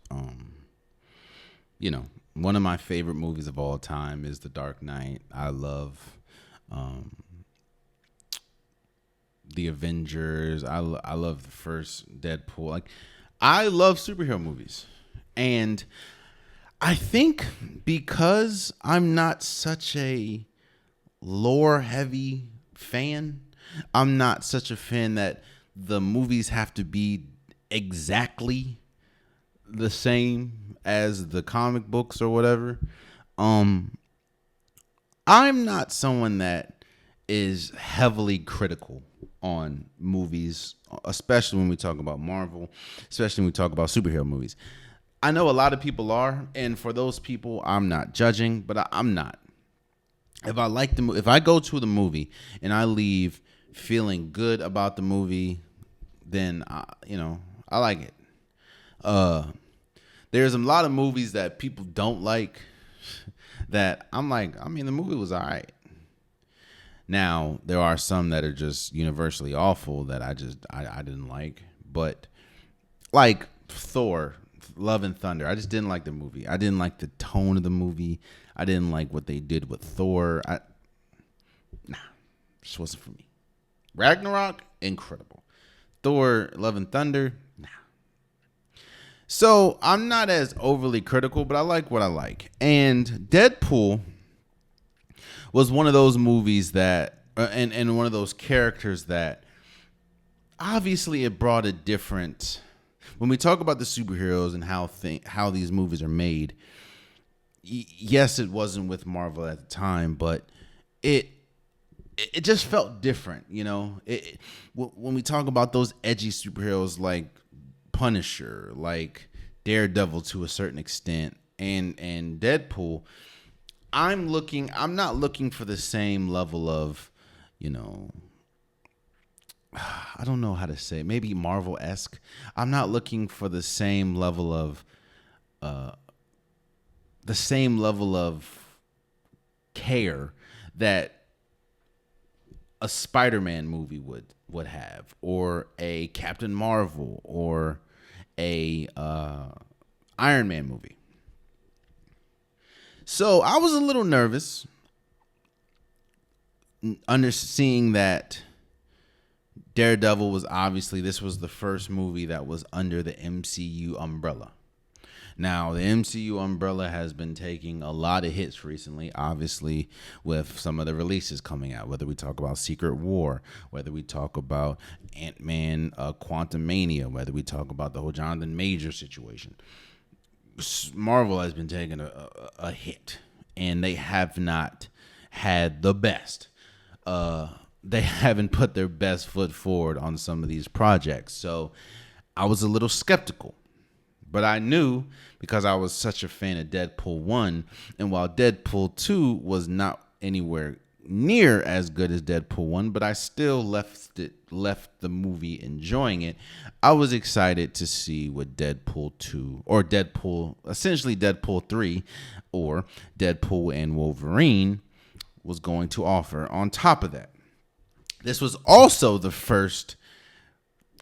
One of my favorite movies of all time is The Dark Knight. I love The Avengers. I love the first Deadpool. Like, I love superhero movies. And I think because I'm not such a lore-heavy fan, I'm not such a fan that the movies have to be exactly the same as the comic books or whatever. I'm not someone that is heavily critical on movies, especially when we talk about Marvel, especially when we talk about superhero movies. I know a lot of people are, and for those people, I'm not judging, but I'm not. If I like if I go to the movie and I leave feeling good about the movie, then I like it. There's a lot of movies that people don't like that I'm like, the movie was all right. Now, there are some that are just universally awful that I didn't like. But like Thor, Love and Thunder, I just didn't like the movie. I didn't like the tone of the movie. I didn't like what they did with Thor. Just wasn't for me. Ragnarok, incredible. Thor, Love and Thunder, nah. So I'm not as overly critical, but I like what I like. And Deadpool was one of those movies that, and one of those characters that obviously it brought a different. When we talk about the superheroes and how these movies are made, yes, it wasn't with Marvel at the time, but it just felt different, you know. When we talk about those edgy superheroes like Punisher, like Daredevil to a certain extent, and Deadpool, I'm not looking for the same level of, you know, I don't know how to say it, maybe Marvel-esque. I'm not looking for the same level of care that a Spider-Man movie would have, or a Captain Marvel, or a Iron Man movie. So I was a little nervous seeing that Daredevil was obviously, this was the first movie that was under the MCU umbrella. Now, the MCU umbrella has been taking a lot of hits recently, obviously, with some of the releases coming out, whether we talk about Secret War, whether we talk about Ant-Man Quantumania, whether we talk about the whole Jonathan Major situation. Marvel has been taking a hit, and they have not had the best. They haven't put their best foot forward on some of these projects. So I was a little skeptical. But I knew, because I was such a fan of Deadpool 1, and while Deadpool 2 was not anywhere near as good as Deadpool 1, but I still left the movie enjoying it, I was excited to see what Deadpool 2, or essentially Deadpool 3, or Deadpool and Wolverine was going to offer on top of that. This was also the first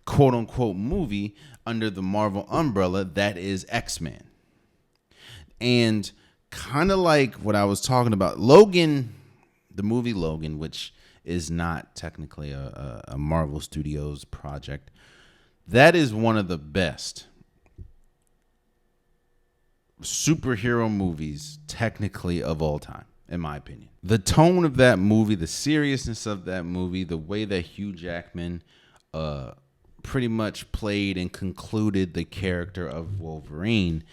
quote-unquote movie under the Marvel umbrella that is X-Men. And kind of like what I was talking about, Logan, the movie Logan, which is not technically a Marvel Studios project, that is one of the best superhero movies technically of all time, in my opinion. The tone of that movie, the seriousness of that movie, the way that Hugh Jackman pretty much played and concluded the character of Wolverine,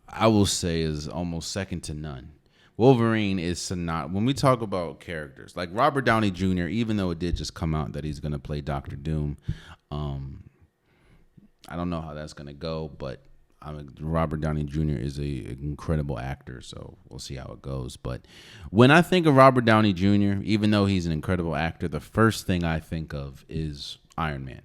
I will say is almost second to none. Wolverine is when we talk about characters like Robert Downey Jr., even though it did just come out that he's going to play Dr. Doom, I don't know how that's going to go, but Robert Downey Jr. is an incredible actor, so we'll see how it goes. But when I think of Robert Downey Jr., even though he's an incredible actor, the first thing I think of is Iron Man.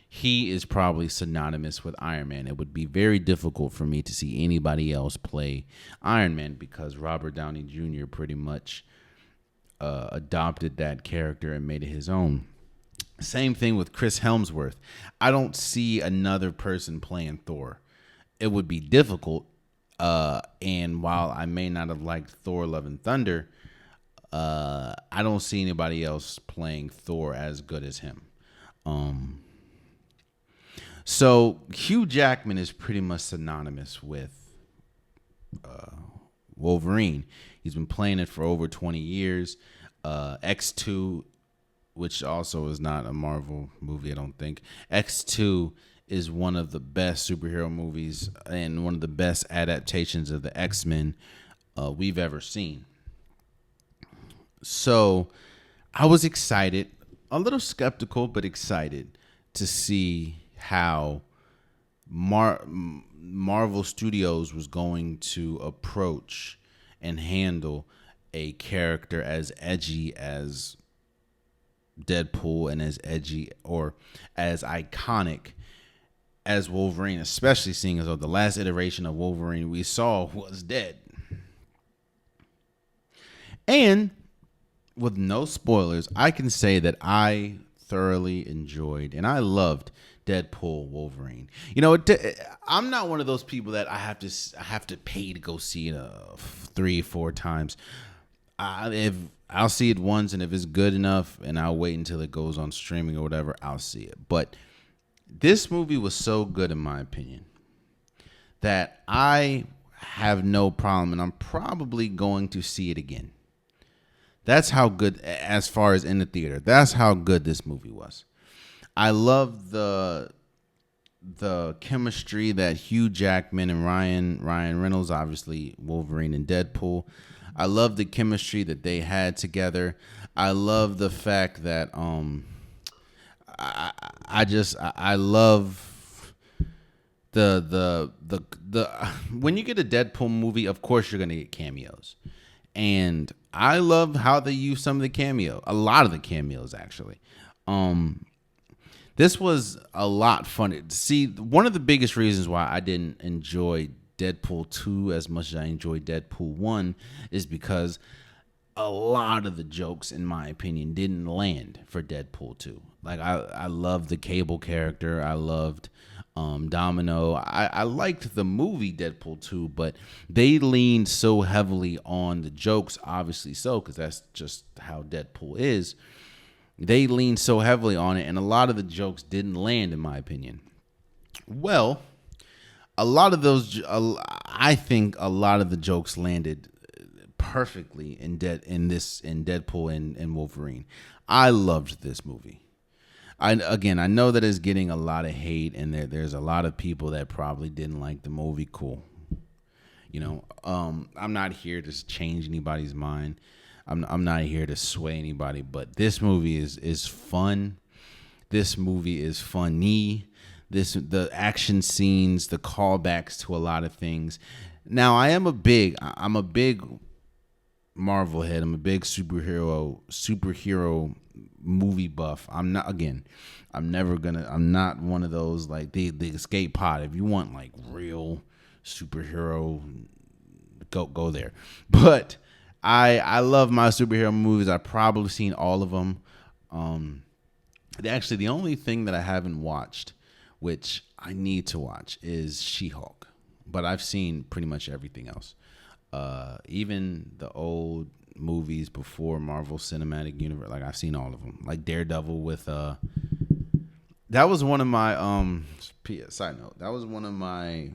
He is probably synonymous with Iron Man. It would be very difficult for me to see anybody else play Iron Man because Robert Downey Jr. pretty much adopted that character and made it his own. Same thing with Chris Hemsworth. I don't see another person playing Thor. It would be difficult. And while I may not have liked Thor Love and Thunder, I don't see anybody else playing Thor as good as him. So Hugh Jackman is pretty much synonymous with Wolverine. He's been playing it for over 20 years. X2, which also is not a Marvel movie, I don't think. X2 is one of the best superhero movies and one of the best adaptations of the X-Men we've ever seen. So I was excited, a little skeptical, but excited to see how Marvel Studios was going to approach and handle a character as edgy as Deadpool and as edgy or as iconic as Wolverine, especially seeing as though the last iteration of Wolverine we saw was dead. And with no spoilers, I can say that I thoroughly enjoyed and I loved Deadpool Wolverine. You know, I'm not one of those people that I have to pay to go see it 3-4 times. If I'll see it once, and if it's good enough, and I'll wait until it goes on streaming or whatever, I'll see it. But this movie was so good, in my opinion, that I have no problem, and I'm probably going to see it again. That's how good, as far as in the theater, that's how good this movie was. I love the chemistry that Hugh Jackman and Ryan Reynolds, obviously Wolverine and Deadpool. I love the chemistry that they had together. I love the fact that I love the when you get a Deadpool movie, of course you're gonna get cameos, and I love how they use some of the a lot of the cameos actually. This was a lot fun. See, one of the biggest reasons why I didn't enjoy Deadpool 2 as much as I enjoyed Deadpool 1 is because a lot of the jokes, in my opinion, didn't land for Deadpool 2. Like, I loved the Cable character. I loved Domino. I liked the movie Deadpool 2, but they leaned so heavily on the jokes, obviously so, because that's just how Deadpool is. They leaned so heavily on it, and a lot of the jokes didn't land, in my opinion. Well, a lot of those, I think, a lot of the jokes landed perfectly in Deadpool and Wolverine. I loved this movie. I know that it's getting a lot of hate, and there's a lot of people that probably didn't like the movie. Cool. I'm not here to change anybody's mind. I'm not here to sway anybody, but this movie is fun. This movie is funny. The action scenes, the callbacks to a lot of things. Now, I'm a big Marvel head. I'm a big superhero movie buff. I'm not one of those like the escape pod. If you want like real superhero, go there. But I love my superhero movies. I've probably seen all of them. Actually, the only thing that I haven't watched, which I need to watch, is She-Hulk. But I've seen pretty much everything else. Even the old movies before Marvel Cinematic Universe, like I've seen all of them. Like Daredevil with that was one of my side note. That was one of my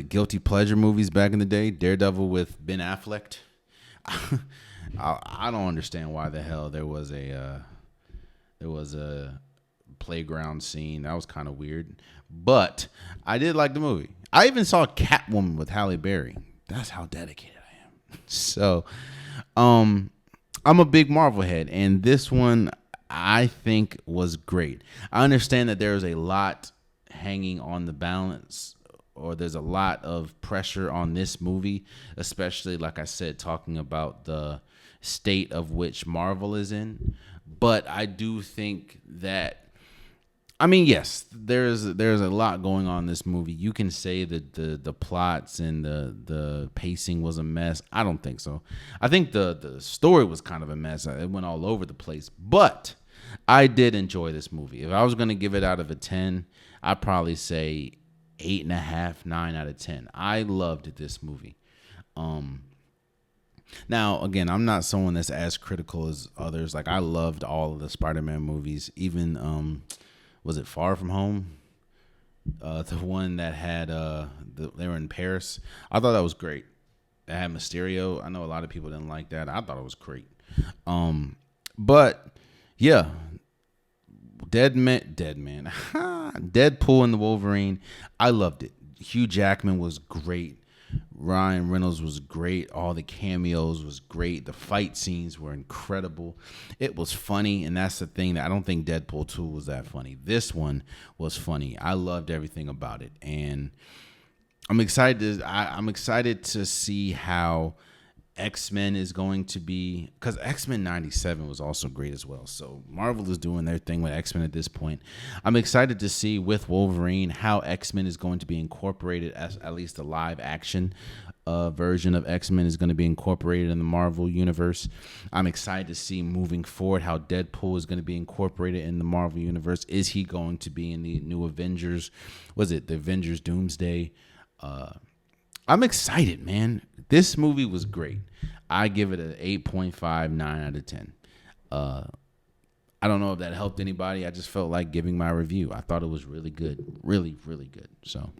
guilty pleasure movies back in the day? Daredevil with Ben Affleck. I don't understand why the hell there was a playground scene. That was kind of weird, but I did like the movie. I even saw Catwoman with Halle Berry. That's how dedicated I am. So, I'm a big Marvel head, and this one I think was great. I understand that there's a lot hanging on the balance, or there's a lot of pressure on this movie, especially, like I said, talking about the state of which Marvel is in. But I do think that, I mean, yes, there's a lot going on in this movie. You can say that the plots and the pacing was a mess. I don't think so. I think the story was kind of a mess. It went all over the place. But I did enjoy this movie. If I was going to give it out of a 10, I'd probably say 8.5, 9 out of 10. I loved this movie. Now, again, I'm not someone that's as critical as others. Like, I loved all of the Spider-Man movies. Even, was it Far From Home? The one that had, they were in Paris. I thought that was great. It had Mysterio. I know a lot of people didn't like that. I thought it was great. But, yeah. Deadpool and the Wolverine. I loved it. Hugh Jackman was great. Ryan Reynolds was great. All the cameos was great. The fight scenes were incredible. It was funny, and that's the thing. That I don't think Deadpool 2 was that funny. This one was funny. I loved everything about it, and I'm excited to see how X-Men is going to be, because X-Men 97 was also great as well. So Marvel is doing their thing with X-Men at this point. I'm excited to see with Wolverine how X-Men is going to be incorporated, as at least the live action version of X-Men is going to be incorporated in the Marvel universe. I'm excited to see moving forward how Deadpool is going to be incorporated in the Marvel universe. Is he going to be in the new Avengers? Was it the Avengers Doomsday? I'm excited, man. This movie was great. I give it an 8.5, 9 out of 10. I don't know if that helped anybody. I just felt like giving my review. I thought it was really good. Really, really good. So,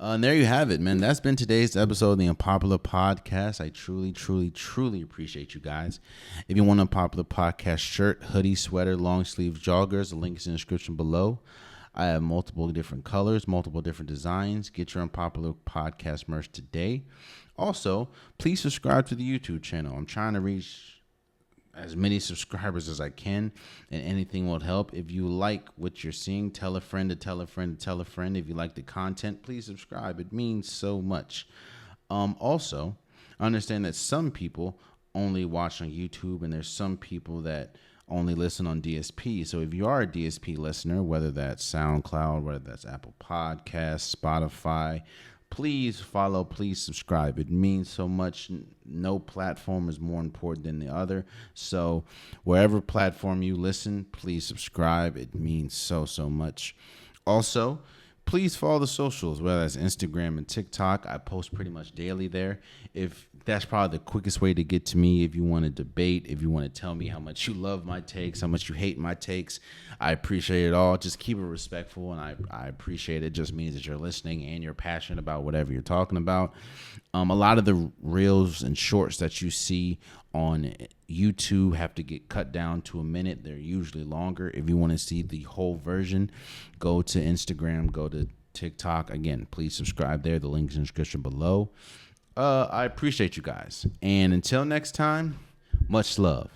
And there you have it, man. That's been today's episode of the Unpopular Podcast. I truly appreciate you guys. If you want an Unpopular Podcast shirt, hoodie, sweater, long sleeve joggers, the link is in the description below. I have multiple different colors, multiple different designs. Get your Unpopular Podcast merch today. Also, please subscribe to the YouTube channel. I'm trying to reach as many subscribers as I can, and anything will help. If you like what you're seeing, tell a friend to tell a friend to tell a friend. If you like the content, please subscribe. It means so much. Also, I understand that some people only watch on YouTube, and there's some people that only listen on DSP. So if you are a DSP listener, whether that's SoundCloud, whether that's Apple Podcasts, Spotify, please follow, please subscribe. It means so much. No platform is more important than the other. So wherever platform you listen, please subscribe. It means so much. Also, please follow the socials, whether that's Instagram and TikTok. I post pretty much daily there. If that's probably the quickest way to get to me. If you want to debate, if you want to tell me how much you love my takes, how much you hate my takes, I appreciate it all. Just keep it respectful, and I appreciate it. It just means that you're listening and you're passionate about whatever you're talking about. A lot of the reels and shorts that you see on YouTube have to get cut down to a minute. They're usually longer. If you want to see the whole version, go to Instagram, go to TikTok. Again, please subscribe there. The link's in the description below. I appreciate you guys. And until next time, much love.